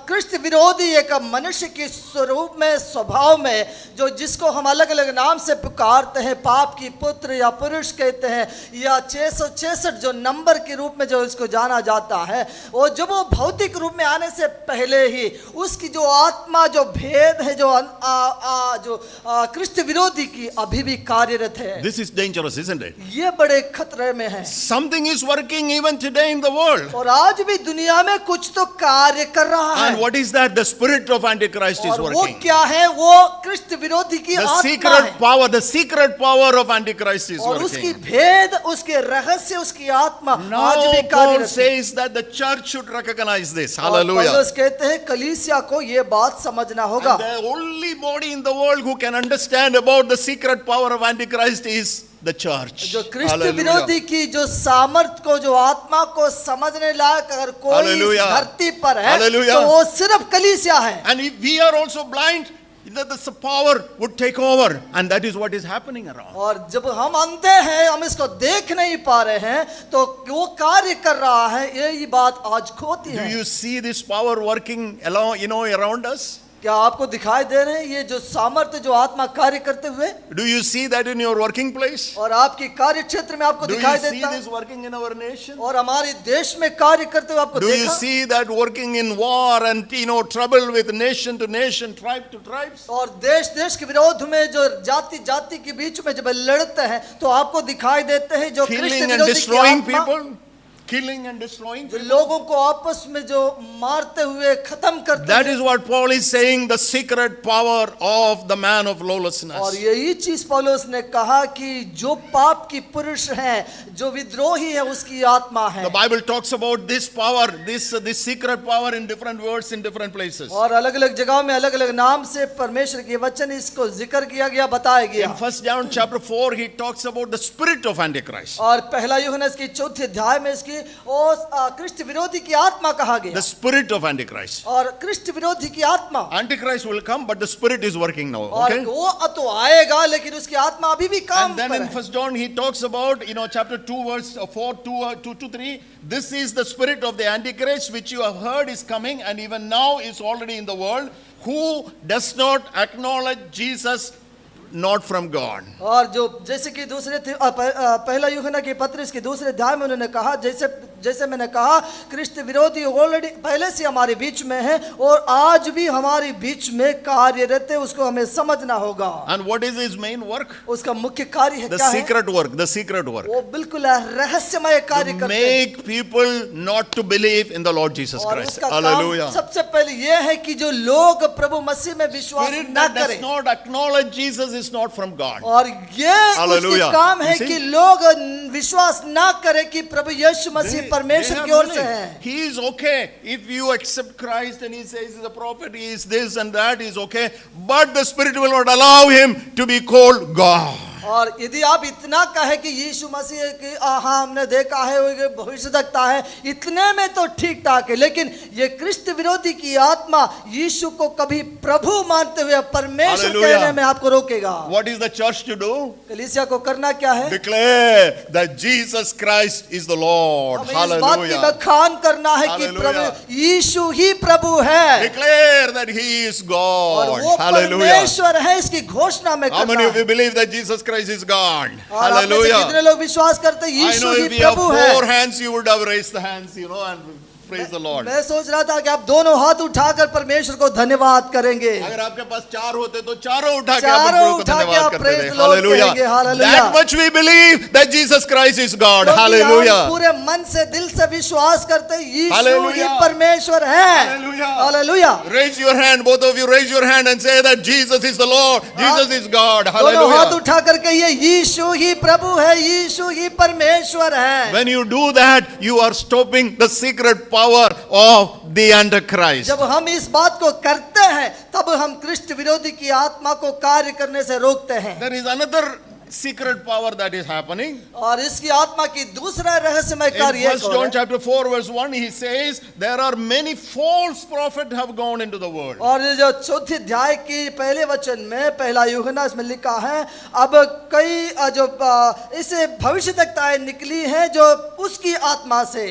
Speaker 2: क्रिस्त विरोधी एक मनुष्य के स्वरूप में, स्वभाव में, जो जिसको हम अलग अलग नाम से पुकारते हैं, पाप की पुत्र या पुरुष कहते हैं, या 666 जो नंबर के रूप में जो इसको जाना जाता है, और जब वो भौतिक रूप में आने से पहले ही उसकी जो आत्मा, जो भेद है, जो क्रिस्त विरोधी की अभी भी कार्यरत है।
Speaker 1: This is dangerous, isn't it?
Speaker 2: ये बड़े खतरे में है।
Speaker 1: Something is working even today in the world.
Speaker 2: और आज भी दुनिया में कुछ तो कार्य कर रहा है।
Speaker 1: And what is that? The spirit of Antichrist is
Speaker 2: और वो
Speaker 1: working.
Speaker 2: क्या है? वो क्रिस्त विरोधी की
Speaker 1: The
Speaker 2: आत्मा
Speaker 1: secret
Speaker 2: है।
Speaker 1: power, the secret power of Antichrist is
Speaker 2: और उसकी
Speaker 1: working.
Speaker 2: भेद, उसके रहस्य, उसकी आत्मा आज भी
Speaker 1: Now Paul
Speaker 2: कार्यरत है।
Speaker 1: says that the church should recognize this.
Speaker 2: और
Speaker 1: Hallelujah.
Speaker 2: पौलुस कहते हैं कलीसिया को ये बात समझना होगा।
Speaker 1: And the only body in the world who can understand about the secret power of Antichrist is the church.
Speaker 2: जो क्रिस्त
Speaker 1: Hallelujah.
Speaker 2: विरोधी की जो सामर्थ को, जो आत्मा को समझने लायक अगर कोई इस
Speaker 1: Hallelujah.
Speaker 2: धरती पर है,
Speaker 1: Hallelujah.
Speaker 2: तो वो सिर्फ कलीसिया है।
Speaker 1: And if we are also blind, that the power would take over, and that is what is happening around.
Speaker 2: और जब हम अंधे हैं, हम इसको देख नहीं पा रहे हैं, तो वो कार्य कर रहा है, यही बात आज होती
Speaker 1: Do
Speaker 2: है।
Speaker 1: you see this power working along, around us?
Speaker 2: क्या आपको दिखाई दे रहे हैं ये जो सामर्थ्य, जो आत्मा कार्य करते हुए?
Speaker 1: Do you see that in your working place?
Speaker 2: और आपकी कार्य क्षेत्र में आपको
Speaker 1: Do
Speaker 2: दिखाई
Speaker 1: you see
Speaker 2: देता है?
Speaker 1: this working in our nation?
Speaker 2: और हमारे देश में कार्य करते हुए आपको
Speaker 1: Do you
Speaker 2: देखा?
Speaker 1: see that working in war and trouble with nation to nation, tribe to tribes?
Speaker 2: और देश देश के विरोध में जो जाति जाति के बीच में जब लड़ते हैं, तो आपको दिखाई देते हैं जो क्रिस्त
Speaker 1: Killing and
Speaker 2: विरोधी की
Speaker 1: destroying
Speaker 2: आत्मा,
Speaker 1: people? Killing and destroying
Speaker 2: जो
Speaker 1: people?
Speaker 2: लोगों को आपस में जो मारते हुए खत्म करते
Speaker 1: That
Speaker 2: हैं।
Speaker 1: is what Paul is saying, the secret power of the man of
Speaker 2: और
Speaker 1: lawlessness.
Speaker 2: यही चीज पौलुस ने कहा कि जो पाप की पुरुष है, जो विद्रोही है, उसकी आत्मा है।
Speaker 1: The Bible talks about this power, this secret power in different words in different places.
Speaker 2: और अलग अलग जगहों में अलग अलग नाम से परमेश्वर के वचन इसको जिक्र किया गया, बताया गया।
Speaker 1: In 1 John chapter 4, he talks about the spirit of Antichrist.
Speaker 2: और पहला यूहन्ना इसके 4 अध्याय में इसकी क्रिस्त विरोधी की आत्मा कहा गया।
Speaker 1: The spirit of Antichrist.
Speaker 2: और क्रिस्त विरोधी की आत्मा,
Speaker 1: Antichrist will come, but the spirit is working now.
Speaker 2: और
Speaker 1: Okay?
Speaker 2: वो तो आएगा, लेकिन उसकी आत्मा अभी भी काम
Speaker 1: And then
Speaker 2: पर
Speaker 1: in
Speaker 2: है।
Speaker 1: 1 John, he talks about, chapter 2, verse 4, 2 to 3. This is the spirit of the Antichrist, which you have heard is coming, and even now is already in the world, who does not acknowledge Jesus, not from God.
Speaker 2: और जो जैसे कि दूसरे पहला यूहन्ना के पत्र इसके दूसरे अध्याय में उन्होंने कहा, जैसे मैंने कहा, क्रिस्त विरोधी ऑलरेडी पहले से हमारे बीच में है और आज भी हमारे बीच में कार्यरत है, उसको हमें समझना होगा।
Speaker 1: And what is his main work?
Speaker 2: उसका मुख्य कार्य है
Speaker 1: The
Speaker 2: क्या है?
Speaker 1: secret work, the secret work.
Speaker 2: वो बिल्कुल रहस्यमय कार्य
Speaker 1: To
Speaker 2: करते हैं।
Speaker 1: make people not to believe in the Lord Jesus
Speaker 2: और
Speaker 1: Christ.
Speaker 2: उसका
Speaker 1: Hallelujah.
Speaker 2: काम सबसे पहले ये है कि जो लोग प्रभु मसीह में विश्वास
Speaker 1: Spirit
Speaker 2: न
Speaker 1: that does
Speaker 2: करें,
Speaker 1: not acknowledge Jesus is not from God.
Speaker 2: और ये उसके
Speaker 1: Hallelujah.
Speaker 2: काम है
Speaker 1: You see?
Speaker 2: कि लोग विश्वास ना करें कि प्रभु यीशु मसीह परमेश्वर की ओर से है।
Speaker 1: He is okay if you accept Christ and he says he's a prophet, he is this and that, he is okay, but the Spirit will not allow him to be called God.
Speaker 2: और यदि आप इतना कहे कि यीशु मसीह की हाँ हमने देखा है, वो भविष्यद्वक्ता है, इतने में तो ठीक ठाक है, लेकिन ये क्रिस्त विरोधी की आत्मा यीशु को कभी प्रभु मानते हुए परमेश्वर
Speaker 1: Hallelujah.
Speaker 2: कहने में आपको रोकेगा।
Speaker 1: What is the church to do?
Speaker 2: कलीसिया को करना क्या है?
Speaker 1: Declare that Jesus Christ is the Lord.
Speaker 2: हमें इस बात की
Speaker 1: Hallelujah.
Speaker 2: बखान करना है कि
Speaker 1: Hallelujah.
Speaker 2: प्रभु यीशु ही प्रभु है
Speaker 1: Declare that he is
Speaker 2: और
Speaker 1: God.
Speaker 2: वो
Speaker 1: Hallelujah.
Speaker 2: परमेश्वर है, इसकी घोषणा में
Speaker 1: How
Speaker 2: करना
Speaker 1: many of
Speaker 2: है।
Speaker 1: you believe that Jesus Christ Christ is God.
Speaker 2: और आप में से
Speaker 1: Hallelujah.
Speaker 2: कितने लोग विश्वास करते हैं
Speaker 1: I
Speaker 2: Yeshu
Speaker 1: know
Speaker 2: he
Speaker 1: if you have
Speaker 2: प्रभु है?
Speaker 1: 4 hands, you would have raised the hands, and praise the Lord.
Speaker 2: मैं सोच रहा था कि आप दोनों हाथ उठाकर परमेश्वर को धन्यवाद करेंगे।
Speaker 1: अगर आपके पास 4 होते तो चारों उठा के
Speaker 2: चारों
Speaker 1: आप प्रभु को
Speaker 2: उठा के
Speaker 1: धन्यवाद
Speaker 2: आप
Speaker 1: करते
Speaker 2: praise
Speaker 1: थे।
Speaker 2: the Lord
Speaker 1: Hallelujah.
Speaker 2: कहेंगे, hallelujah।
Speaker 1: That much we believe that Jesus Christ is God.
Speaker 2: क्योंकि हम
Speaker 1: Hallelujah.
Speaker 2: पूरे मन से दिल से विश्वास करते हैं यीशु ही
Speaker 1: Hallelujah.
Speaker 2: परमेश्वर है।
Speaker 1: Hallelujah.
Speaker 2: Hallelujah.
Speaker 1: Raise your hand, both of you raise your hand and say that Jesus is the Lord. Jesus is God.
Speaker 2: दोनों हाथ
Speaker 1: Hallelujah.
Speaker 2: उठा कर कहिए यीशु ही प्रभु है, यीशु ही परमेश्वर है।
Speaker 1: When you do that, you are stopping the secret power of the Antichrist.
Speaker 2: जब हम इस बात को करते हैं तब हम कृष्ण विरोधी की आत्मा को कार्य करने से रोकते हैं।
Speaker 1: There is another secret power that is happening.
Speaker 2: और इसकी आत्मा की दूसरा रहस्यमय
Speaker 1: In
Speaker 2: कार्य
Speaker 1: 1 John chapter 4 verse 1 he says there are many false prophets have gone into the world.
Speaker 2: और ये जो चौथे अध्याय की पहले वचन में पहला यूहन्ना इसमें लिखा है अब कई जो इसे भविष्यवक्ताएं निकली हैं जो उसकी आत्मा से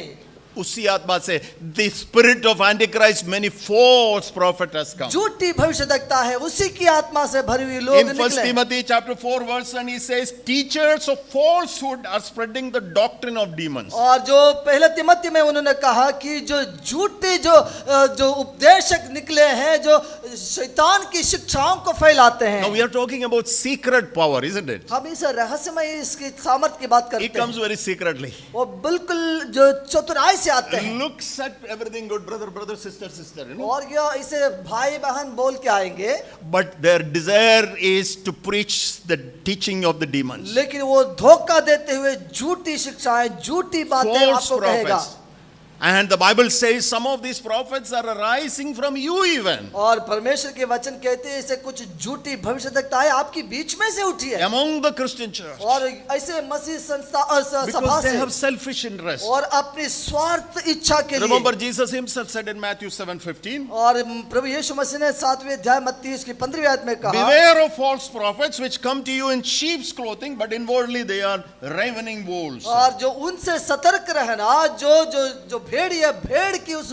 Speaker 1: उसी आत्मा से the spirit of Antichrist many false prophets has come.
Speaker 2: झूठी भविष्यवक्ता है उसी की आत्मा से भरी हुई लोग
Speaker 1: In 1
Speaker 2: निकले।
Speaker 1: Timothy chapter 4 verse 1 he says teachers of falsehood are spreading the doctrine of demons.
Speaker 2: और जो पहले तिमोथी में उन्होंने कहा कि जो झूठे जो उपदेशक निकले हैं जो शैतान की शिक्षाओं को फैलाते
Speaker 1: Now
Speaker 2: हैं।
Speaker 1: we are talking about secret power, isn't it?
Speaker 2: हम इस रहस्यमय इसकी सामर्थ्य की बात
Speaker 1: It
Speaker 2: करते
Speaker 1: comes
Speaker 2: हैं।
Speaker 1: very secretly.
Speaker 2: वो बिल्कुल जो चतुराई से आते हैं
Speaker 1: Looks at everything good, brother, sister,
Speaker 2: और ये इसे भाई बहन बोल के आएंगे
Speaker 1: But their desire is to preach the teaching of the demons.
Speaker 2: लेकिन वो धोखा देते हुए झूठी शिक्षाएं झूठी बातें
Speaker 1: False
Speaker 2: आपको कहेगा।
Speaker 1: prophets. And the Bible says some of these prophets are arising from you even.
Speaker 2: और परमेश्वर के वचन कहते हैं ऐसे कुछ झूठी भविष्यवक्ताएं आपकी बीच में से उठी है
Speaker 1: Among the Christian church.
Speaker 2: और ऐसे मसीह संस्था सभा
Speaker 1: Because they
Speaker 2: से
Speaker 1: have selfish interest.
Speaker 2: और अपनी स्वार्थ इच्छा के
Speaker 1: Remember
Speaker 2: लिए
Speaker 1: Jesus himself said in Matthew 7:15.
Speaker 2: और प्रभु यीशु मसीह ने 7वें अध्याय मत्ती उसकी 15वीं आयत में कहा
Speaker 1: Beware of false prophets which come to you in sheep's clothing, but inwardly they are ravening wolves.
Speaker 2: और जो उनसे सतर्क रहना जो भेड़िया भेड़ की उस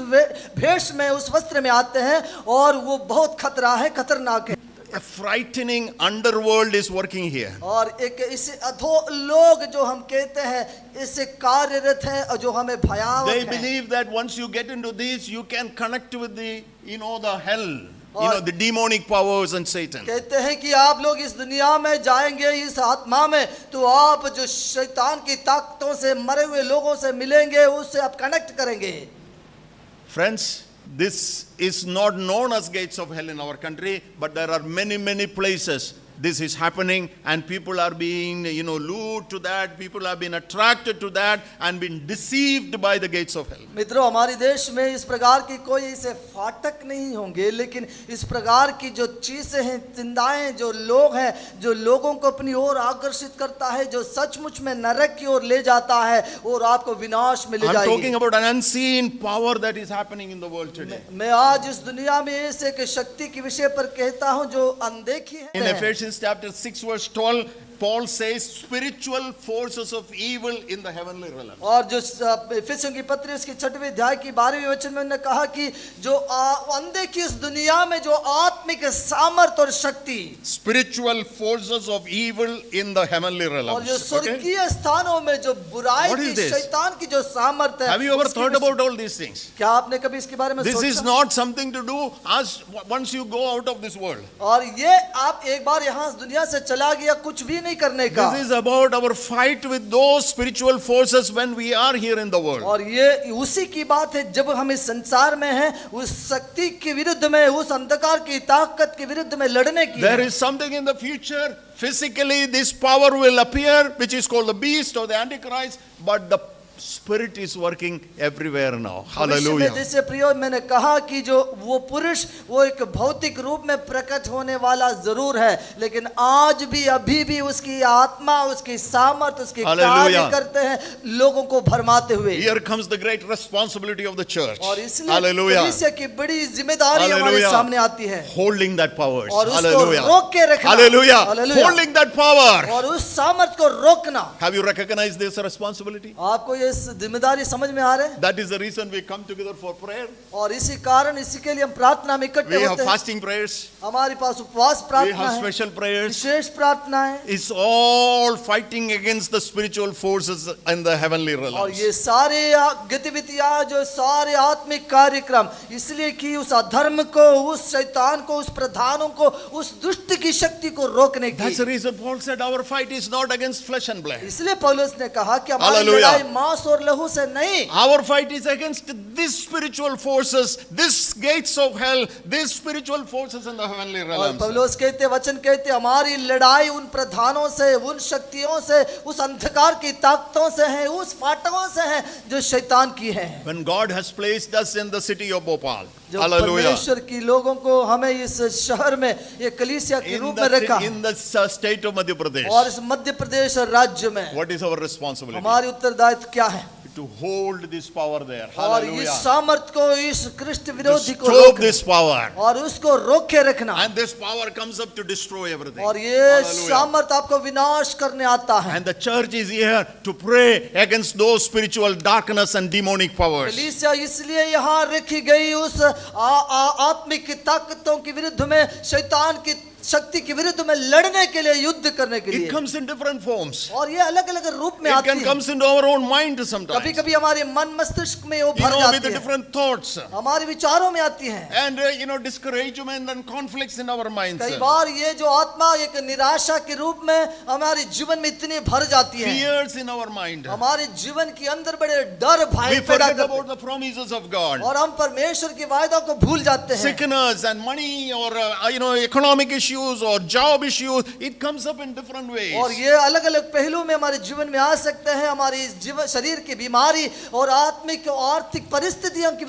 Speaker 2: भेष में उस वस्त्र में आते हैं और वो बहुत खतरा है खतरनाक है।
Speaker 1: A frightening underworld is working here.
Speaker 2: और एक इसे अधो लोग जो हम कहते हैं इससे कार्यरत हैं और जो हमें
Speaker 1: They
Speaker 2: भयावह है।
Speaker 1: believe that once you get into this, you can connect with the the hell, the demonic powers and Satan.
Speaker 2: कहते हैं कि आप लोग इस दुनिया में जाएंगे इस आत्मा में तो आप जो शैतान की ताकतों से मरे हुए लोगों से मिलेंगे उससे आप कनेक्ट करेंगे।
Speaker 1: Friends, this is not known as gates of hell in our country, but there are many places this is happening and people are being lured to that, people have been attracted to that and been deceived by the gates of hell.
Speaker 2: मित्रों हमारे देश में इस प्रकार की कोई इसे फाटक नहीं होंगे लेकिन इस प्रकार की जो चीजें हैं चिंताएं जो लोग हैं जो लोगों को अपनी ओर आकर्षित करता है जो सचमुच में नरक की ओर ले जाता है और आपको विनाश में ले
Speaker 1: I'm
Speaker 2: जाएगी।
Speaker 1: talking about an unseen power that is happening in the world today.
Speaker 2: मैं आज इस दुनिया में ऐसे एक शक्ति के विषय पर कहता हूं जो अनदेखी
Speaker 1: In
Speaker 2: है।
Speaker 1: Ephesians chapter 6 verse 12, Paul says spiritual forces of evil in the heavenly realm.
Speaker 2: और जो इफिसियों की पत्री उसकी 6वें अध्याय की 12वें वचन में उन्होंने कहा कि जो अनदेखी इस दुनिया में जो आत्मिक सामर्थ और शक्ति
Speaker 1: Spiritual forces of evil in the heavenly realm.
Speaker 2: और जो स्वर्गीय स्थानों में जो बुराई
Speaker 1: What is
Speaker 2: की
Speaker 1: this?
Speaker 2: शैतान की जो सामर्थ है
Speaker 1: Have you ever
Speaker 2: उसकी
Speaker 1: thought
Speaker 2: विषय-
Speaker 1: about all these things?
Speaker 2: क्या आपने कभी इसके बारे में
Speaker 1: This is
Speaker 2: सोचा?
Speaker 1: not something to do as once you go out of this world.
Speaker 2: और ये आप एक बार यहाँ इस दुनिया से चला गया कुछ भी नहीं करने का।
Speaker 1: This is about our fight with those spiritual forces when we are here in the world.
Speaker 2: और ये उसी की बात है जब हम इस संसार में हैं उस शक्ति के विरुद्ध में उस अंधकार की ताकत के विरुद्ध में लड़ने की
Speaker 1: There
Speaker 2: है।
Speaker 1: is something in the future. Physically, this power will appear, which is called the beast or the Antichrist, but the Spirit is working everywhere now.
Speaker 2: भविष्य में
Speaker 1: Hallelujah.
Speaker 2: जैसे प्रियो मैंने कहा कि जो वो पुरुष वो एक भौतिक रूप में प्रकट होने वाला जरूर है लेकिन आज भी अभी भी उसकी आत्मा उसकी सामर्थ उसके कार्य
Speaker 1: Hallelujah.
Speaker 2: करते हैं लोगों को भरमाते हुए।
Speaker 1: Here comes the great responsibility of the church.
Speaker 2: और इसलिए
Speaker 1: Hallelujah.
Speaker 2: कलीसिया की बड़ी जिम्मेदारी हमारे
Speaker 1: Hallelujah.
Speaker 2: सामने आती है
Speaker 1: Holding that power.
Speaker 2: और उसको
Speaker 1: Hallelujah.
Speaker 2: रोक के रखना।
Speaker 1: Hallelujah.
Speaker 2: Hallelujah.
Speaker 1: Holding that power.
Speaker 2: और उस सामर्थ को रोकना।
Speaker 1: Have you recognized this responsibility?
Speaker 2: आपको ये ये जिम्मेदारी समझ में आ रहे हैं?
Speaker 1: That is the reason we come together for prayer.
Speaker 2: और इसी कारण इसी के लिए हम प्रार्थना में इकट्ठे
Speaker 1: We have
Speaker 2: होते हैं।
Speaker 1: fasting prayers.
Speaker 2: हमारे पास उपवास
Speaker 1: We
Speaker 2: प्रार्थना
Speaker 1: have
Speaker 2: है,
Speaker 1: special prayers.
Speaker 2: विशेष प्रार्थना है,
Speaker 1: It's all fighting against the spiritual forces in the heavenly
Speaker 2: और
Speaker 1: realms.
Speaker 2: ये सारे गतिविधियां जो सारे आत्मिक कार्यक्रम इसलिए कि उस अधर्म को, उस शैतान को, उस प्रधानों को, उस दुष्ट की शक्ति को रोकने
Speaker 1: That's
Speaker 2: की।
Speaker 1: the reason Paul said our fight is not against flesh and blood.
Speaker 2: इसलिए पौलुस ने कहा कि हमारी
Speaker 1: Hallelujah.
Speaker 2: लड़ाई मांस और लहू से नहीं,
Speaker 1: Our fight is against these spiritual forces, these gates of hell, these spiritual forces in the heavenly
Speaker 2: और
Speaker 1: realms.
Speaker 2: पौलुस कहते, वचन कहते, हमारी लड़ाई उन प्रधानों से, उन शक्तियों से, उस अंधकार की ताकतों से है, उस फाटकों से है जो शैतान की है।
Speaker 1: When God has placed us in the city of Bhopal,
Speaker 2: जो
Speaker 1: hallelujah,
Speaker 2: परमेश्वर की लोगों को हमें इस शहर में ये कलीसिया के रूप में रखा
Speaker 1: in the state of Madhya Pradesh,
Speaker 2: और इस मध्य प्रदेश राज्य में
Speaker 1: what is our responsibility?
Speaker 2: हमारी उत्तरदायित्व क्या है?
Speaker 1: To hold this power there.
Speaker 2: और इस
Speaker 1: Hallelujah.
Speaker 2: सामर्थ को, इस कृष्ण
Speaker 1: To
Speaker 2: विरोधी को
Speaker 1: stop
Speaker 2: रोकना
Speaker 1: this power.
Speaker 2: और उसको रोके रखना।
Speaker 1: And this power comes up to destroy everything.
Speaker 2: और ये
Speaker 1: Hallelujah.
Speaker 2: सामर्थ आपको विनाश करने आता है।
Speaker 1: And the church is here to pray against those spiritual darkness and demonic powers.
Speaker 2: कलीसिया इसलिए यहाँ रखी गई उस आत्मिक ताकतों के विरुद्ध में, शैतान की शक्ति के विरुद्ध में लड़ने के लिए, युद्ध करने के
Speaker 1: It
Speaker 2: लिए।
Speaker 1: comes in different forms.
Speaker 2: और ये अलग अलग रूप में
Speaker 1: It
Speaker 2: आती
Speaker 1: can
Speaker 2: है।
Speaker 1: comes into our own mind sometimes.
Speaker 2: कभी कभी हमारे मन मस्तिष्क में वो
Speaker 1: You
Speaker 2: भर
Speaker 1: know, with
Speaker 2: जाती
Speaker 1: the
Speaker 2: है,
Speaker 1: different thoughts.
Speaker 2: हमारे विचारों में आती है।
Speaker 1: And discouragement and conflicts in our minds.
Speaker 2: कई बार ये जो आत्मा एक निराशा के रूप में हमारे जीवन में इतनी भर जाती है,
Speaker 1: Fears in our mind.
Speaker 2: हमारे जीवन के अंदर बड़े डर भय
Speaker 1: We
Speaker 2: पैदा
Speaker 1: forget
Speaker 2: करते
Speaker 1: about the promises of God.
Speaker 2: हैं और हम परमेश्वर के वायदों को भूल जाते हैं।
Speaker 1: Sickness and money or economic issues or job issues, it comes up in different ways.
Speaker 2: और ये अलग अलग पहलू में हमारे जीवन में आ सकते हैं। हमारी जीवन शरीर की बीमारी और आत्मिक और आर्थिक परिस्थितियों के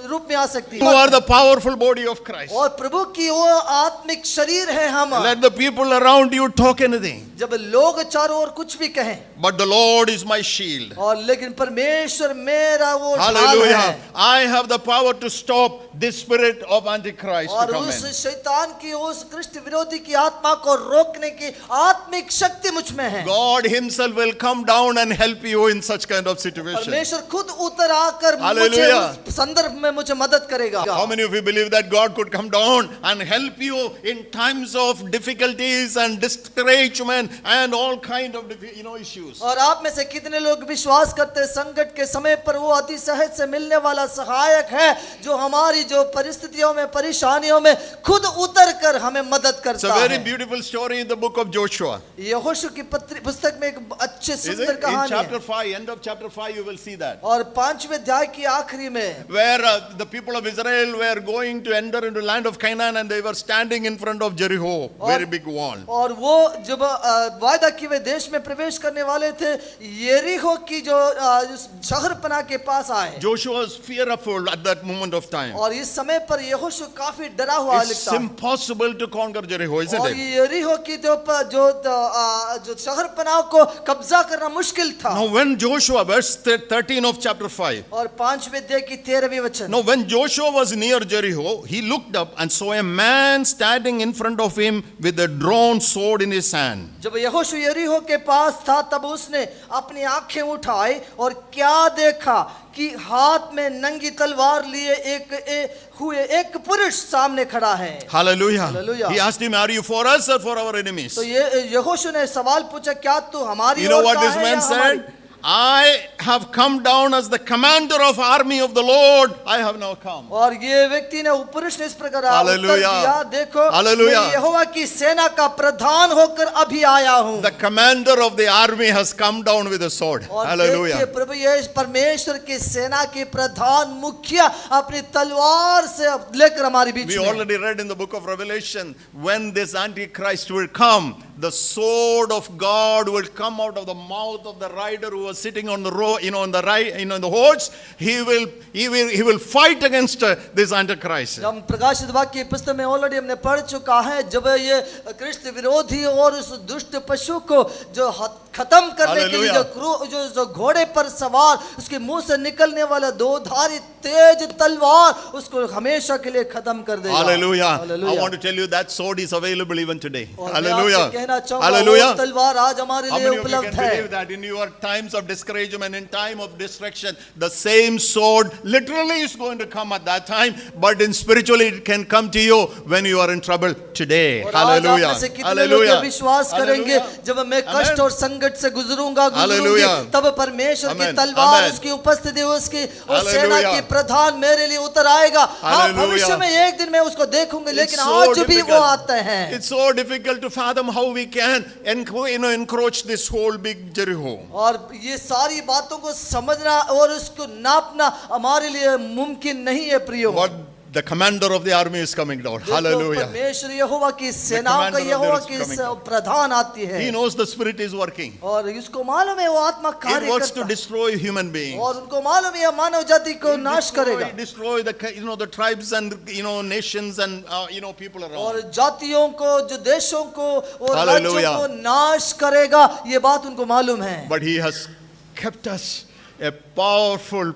Speaker 2: रूप में आ सकती
Speaker 1: You
Speaker 2: है।
Speaker 1: are the powerful body of Christ.
Speaker 2: और प्रभु की वो आत्मिक शरीर है हम।
Speaker 1: Let the people around you talk anything.
Speaker 2: जब लोग चारों ओर कुछ भी कहें,
Speaker 1: But the Lord is my shield.
Speaker 2: और लेकिन परमेश्वर मेरा वो ढाल
Speaker 1: Hallelujah.
Speaker 2: है।
Speaker 1: I have the power to stop this spirit of Antichrist to
Speaker 2: और
Speaker 1: come
Speaker 2: उस
Speaker 1: in.
Speaker 2: शैतान की, उस कृष्ण विरोधी की आत्मा को रोकने की आत्मिक शक्ति मुझ में है।
Speaker 1: God himself will come down and help you in such kind of situation.
Speaker 2: परमेश्वर खुद उतर आकर मुझे
Speaker 1: Hallelujah.
Speaker 2: उस संदर्भ में मुझे मदद करेगा।
Speaker 1: How many of you believe that God could come down and help you in times of difficulties and discouragement and all kind of issues?
Speaker 2: और आप में से कितने लोग विश्वास करते हैं संकट के समय पर वो अति सहज से मिलने वाला सहायक है, जो हमारी जो परिस्थितियों में, परेशानियों में खुद उतर कर हमें मदद
Speaker 1: It's
Speaker 2: करता
Speaker 1: a very
Speaker 2: है।
Speaker 1: beautiful story in the book of Joshua.
Speaker 2: यहोशू की पुस्तक में एक अच्छे
Speaker 1: Is
Speaker 2: सुंदर
Speaker 1: it? In
Speaker 2: कहानी
Speaker 1: chapter
Speaker 2: है,
Speaker 1: 5, end of chapter 5, you will see that.
Speaker 2: और 5वें अध्याय की आखिरी में
Speaker 1: Where the people of Israel were going to enter into land of Canaan and they were standing in front of Jericho, very big wall.
Speaker 2: और वो जब वायदा किए हुए देश में प्रवेश करने वाले थे, यरीहो की जो शहरपनाह के पास आए।
Speaker 1: Joshua was fearful at that moment of time.
Speaker 2: और इस समय पर यहोशू काफी डरा हुआ
Speaker 1: It's
Speaker 2: लगता है।
Speaker 1: impossible to conquer Jericho, isn't
Speaker 2: और
Speaker 1: it?
Speaker 2: यरीहो की जो शहरपनाह को कब्जा करना मुश्किल था।
Speaker 1: Now when Joshua, verse 13 of chapter 5.
Speaker 2: और 5वें अध्याय की 13वीं वचन।
Speaker 1: Now when Joshua was near Jericho, he looked up and saw a man standing in front of him with a drawn sword in his hand.
Speaker 2: जब यहोशू यरीहो के पास था, तब उसने अपनी आंखें उठाई और क्या देखा कि हाथ में नंगी तलवार लिए हुए एक पुरुष सामने खड़ा है।
Speaker 1: Hallelujah.
Speaker 2: Hallelujah.
Speaker 1: He asked him, are you for us or for our enemies?
Speaker 2: तो ये यहोशू ने सवाल पूछा, क्या तू हमारी
Speaker 1: You know
Speaker 2: ओर
Speaker 1: what
Speaker 2: का
Speaker 1: this
Speaker 2: है
Speaker 1: man
Speaker 2: या हमारी?
Speaker 1: said? I have come down as the commander of army of the Lord. I have now come.
Speaker 2: और ये व्यक्ति ने, पुरुष ने इस प्रकार उत्तर
Speaker 1: Hallelujah.
Speaker 2: दिया, देखो
Speaker 1: Hallelujah.
Speaker 2: मैं यहोवा की सेना का प्रधान होकर अभी आया हूँ।
Speaker 1: The commander of the army has come down with a sword.
Speaker 2: और
Speaker 1: Hallelujah.
Speaker 2: देखिए प्रभु ये परमेश्वर की सेना के प्रधान मुखिया अपनी तलवार से लेकर हमारे बीच
Speaker 1: We
Speaker 2: में।
Speaker 1: already read in the book of Revelation, when this Antichrist will come, the sword of God will come out of the mouth of the rider who was sitting on the on the right, in the horse. He will fight against this Antichrist.
Speaker 2: हम प्रकाशित वाक्य की पुस्तक में already हमने पढ़ चुका है, जब ये कृष्ण विरोधी और उस दुष्ट पशु को जो खत्म करने के लिए जो घोड़े पर सवार, उसके मुंह से निकलने वाला दो धारी तेज तलवार उसको हमेशा के लिए खत्म कर देगा।
Speaker 1: Hallelujah.
Speaker 2: Hallelujah.
Speaker 1: I want to tell you that sword is available even today.
Speaker 2: और मैं
Speaker 1: Hallelujah.
Speaker 2: आपसे कहना देना चाहूंगा,
Speaker 1: Hallelujah.
Speaker 2: वो तलवार आज हमारे
Speaker 1: How
Speaker 2: लिए
Speaker 1: many of you
Speaker 2: उपलब्ध
Speaker 1: can
Speaker 2: है।
Speaker 1: believe that in your times of discouragement, in time of distraction, the same sword literally is going to come at that time, but in spiritually it can come to you when you are in trouble today.
Speaker 2: और आज आप
Speaker 1: Hallelujah.
Speaker 2: में से कितने लोग
Speaker 1: Hallelujah.
Speaker 2: ये विश्वास करेंगे,
Speaker 1: Hallelujah.
Speaker 2: जब मैं कष्ट
Speaker 1: Amen.
Speaker 2: और संकट से गुजरूंगा
Speaker 1: Hallelujah.
Speaker 2: तब परमेश्वर की
Speaker 1: Amen.
Speaker 2: तलवार,
Speaker 1: Amen.
Speaker 2: उसकी उपस्थिति, उसकी और
Speaker 1: Hallelujah.
Speaker 2: सेना की प्रधान मेरे लिए उतर आएगा। हाँ,
Speaker 1: Hallelujah.
Speaker 2: भविष्य में एक दिन मैं उसको देखूंगा, लेकिन
Speaker 1: It's so
Speaker 2: आज भी वो
Speaker 1: difficult.
Speaker 2: आते हैं।
Speaker 1: It's so difficult to fathom how we can encroach this whole big Jericho.
Speaker 2: और ये सारी बातों को समझना और उसको नापना हमारे लिए मुमकिन नहीं है प्रियो।
Speaker 1: But the commander of the army is coming down.
Speaker 2: देखो,
Speaker 1: Hallelujah.
Speaker 2: परमेश्वर यहोवा की सेनाओं का
Speaker 1: commander of
Speaker 2: यहोवा
Speaker 1: the
Speaker 2: की
Speaker 1: earth is coming.
Speaker 2: प्रधान आती है
Speaker 1: He knows the spirit is working.
Speaker 2: और इसको मालूम है वो आत्मा
Speaker 1: It
Speaker 2: कार्य
Speaker 1: works to
Speaker 2: करता है
Speaker 1: destroy human beings.
Speaker 2: और उनको मालूम है मानव जाति को नाश करेगा
Speaker 1: Destroy the the tribes and nations and people around.
Speaker 2: और जातियों को, जो देशों को और राज्यों
Speaker 1: Hallelujah.
Speaker 2: को नाश करेगा, ये बात उनको मालूम है।
Speaker 1: But he has kept us a powerful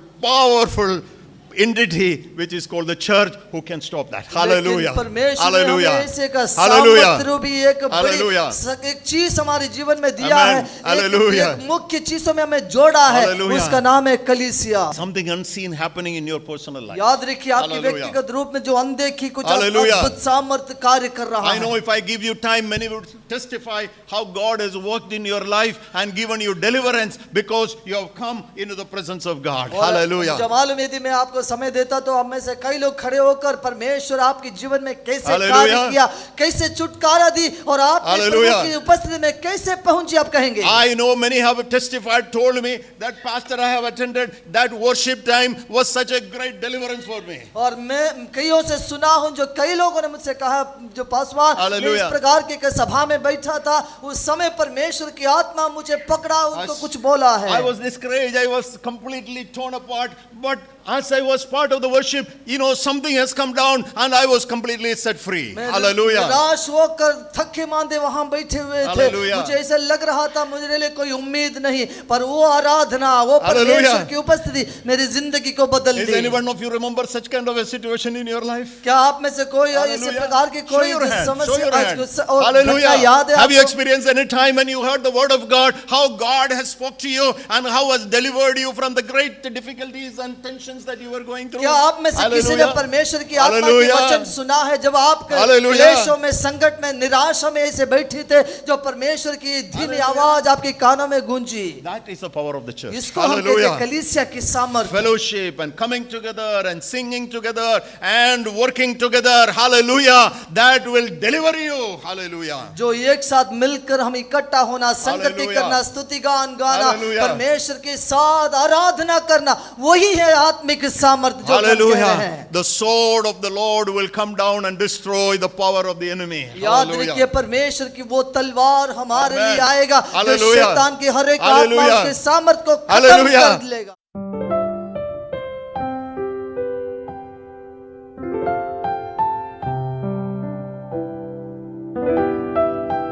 Speaker 1: entity which is called the church who can stop that. Hallelujah.
Speaker 2: लेकिन परमेश्वर ने
Speaker 1: Hallelujah.
Speaker 2: हमें ऐसे का
Speaker 1: Hallelujah.
Speaker 2: सामर्थ रूपी एक
Speaker 1: Hallelujah.
Speaker 2: बड़ी एक चीज हमारे जीवन में दिया
Speaker 1: Amen.
Speaker 2: है।
Speaker 1: Hallelujah.
Speaker 2: एक मुख्य चीजों में हमें जोड़ा है,
Speaker 1: Hallelujah.
Speaker 2: उसका नाम है कलीसिया।
Speaker 1: Something unseen happening in your personal life.
Speaker 2: याद रखिए आपकी
Speaker 1: Hallelujah.
Speaker 2: व्यक्तिगत रूप में जो अनदेखी कुछ
Speaker 1: Hallelujah.
Speaker 2: अद्भुत सामर्थ कार्य कर रहा
Speaker 1: I know
Speaker 2: है।
Speaker 1: if I give you time, many would testify how God has worked in your life and given you deliverance because you have come into the presence of God.
Speaker 2: और
Speaker 1: Hallelujah.
Speaker 2: मुझे मालूम है, यदि मैं आपको समय देता तो आप में से कई लोग खड़े होकर परमेश्वर आपके जीवन में कैसे
Speaker 1: Hallelujah.
Speaker 2: कार्य किया, कैसे छुटकारा दी और आप
Speaker 1: Hallelujah.
Speaker 2: प्रभु की उपस्थिति में कैसे पहुंची, आप कहेंगे।
Speaker 1: I know many have testified, told me that pastor I have attended, that worship time was such a great deliverance for me.
Speaker 2: और मैं कईयों से सुना हूं, जो कई लोगों ने मुझसे कहा, जो पासवान मैं इस
Speaker 1: Hallelujah.
Speaker 2: प्रकार की एक सभा में बैठा था, उस समय परमेश्वर की आत्मा मुझे पकड़ा, उनको कुछ बोला है।
Speaker 1: I was discouraged, I was completely torn apart, but as I was part of the worship, something has come down and I was completely set free.
Speaker 2: मैं
Speaker 1: Hallelujah.
Speaker 2: निराश होकर थके मांदे वहां बैठे हुए थे।
Speaker 1: Hallelujah.
Speaker 2: मुझे ऐसा लग रहा था मेरे लिए कोई उम्मीद नहीं, पर वो आराधना, वो
Speaker 1: Hallelujah.
Speaker 2: परमेश्वर की उपस्थिति मेरी जिंदगी को बदल
Speaker 1: Is
Speaker 2: the.
Speaker 1: anyone of you remember such kind of a situation in your life?
Speaker 2: क्या आप में से कोई इस
Speaker 1: Hallelujah.
Speaker 2: प्रकार की
Speaker 1: Show
Speaker 2: कोई
Speaker 1: your hand. Show
Speaker 2: समस्या
Speaker 1: your hand.
Speaker 2: और
Speaker 1: Hallelujah.
Speaker 2: घटना याद है
Speaker 1: Have you
Speaker 2: आपको?
Speaker 1: experienced any time when you heard the word of God, how God has spoke to you and how has delivered you from the great difficulties and tensions that you were going through?
Speaker 2: क्या आप में से किसी ने
Speaker 1: Hallelujah.
Speaker 2: परमेश्वर की आत्मा के
Speaker 1: Hallelujah.
Speaker 2: वचन सुना है, जब आप
Speaker 1: Hallelujah.
Speaker 2: क्लेशों में, संकट में, निराशा में ऐसे बैठे थे, जो परमेश्वर की धीमी आवाज आपके कानों में गूंजी?
Speaker 1: That is the power of the church.
Speaker 2: इसको हम कहते हैं
Speaker 1: Hallelujah.
Speaker 2: कलीसिया की सामर्थ्य।
Speaker 1: Fellowship and coming together and singing together and working together. Hallelujah. That will deliver you. Hallelujah.
Speaker 2: जो एक साथ मिलकर हम इकट्ठा होना, संगति
Speaker 1: Hallelujah.
Speaker 2: करना, स्तुति गान गाना,
Speaker 1: Hallelujah.
Speaker 2: परमेश्वर के साथ आराधना करना, वही है आत्मिक सामर्थ्य जो हम कह रहे
Speaker 1: Hallelujah.
Speaker 2: हैं।
Speaker 1: The sword of the Lord will come down and destroy the power of the enemy.
Speaker 2: याद
Speaker 1: Hallelujah.
Speaker 2: रखिए परमेश्वर की वो तलवार हमारे
Speaker 1: Amen.
Speaker 2: लिए आएगा, जो
Speaker 1: Hallelujah.
Speaker 2: शैतान की हर एक आत्मा,
Speaker 1: Hallelujah.
Speaker 2: उसके सामर्थ को खत्म
Speaker 1: Hallelujah.
Speaker 2: कर लेगा।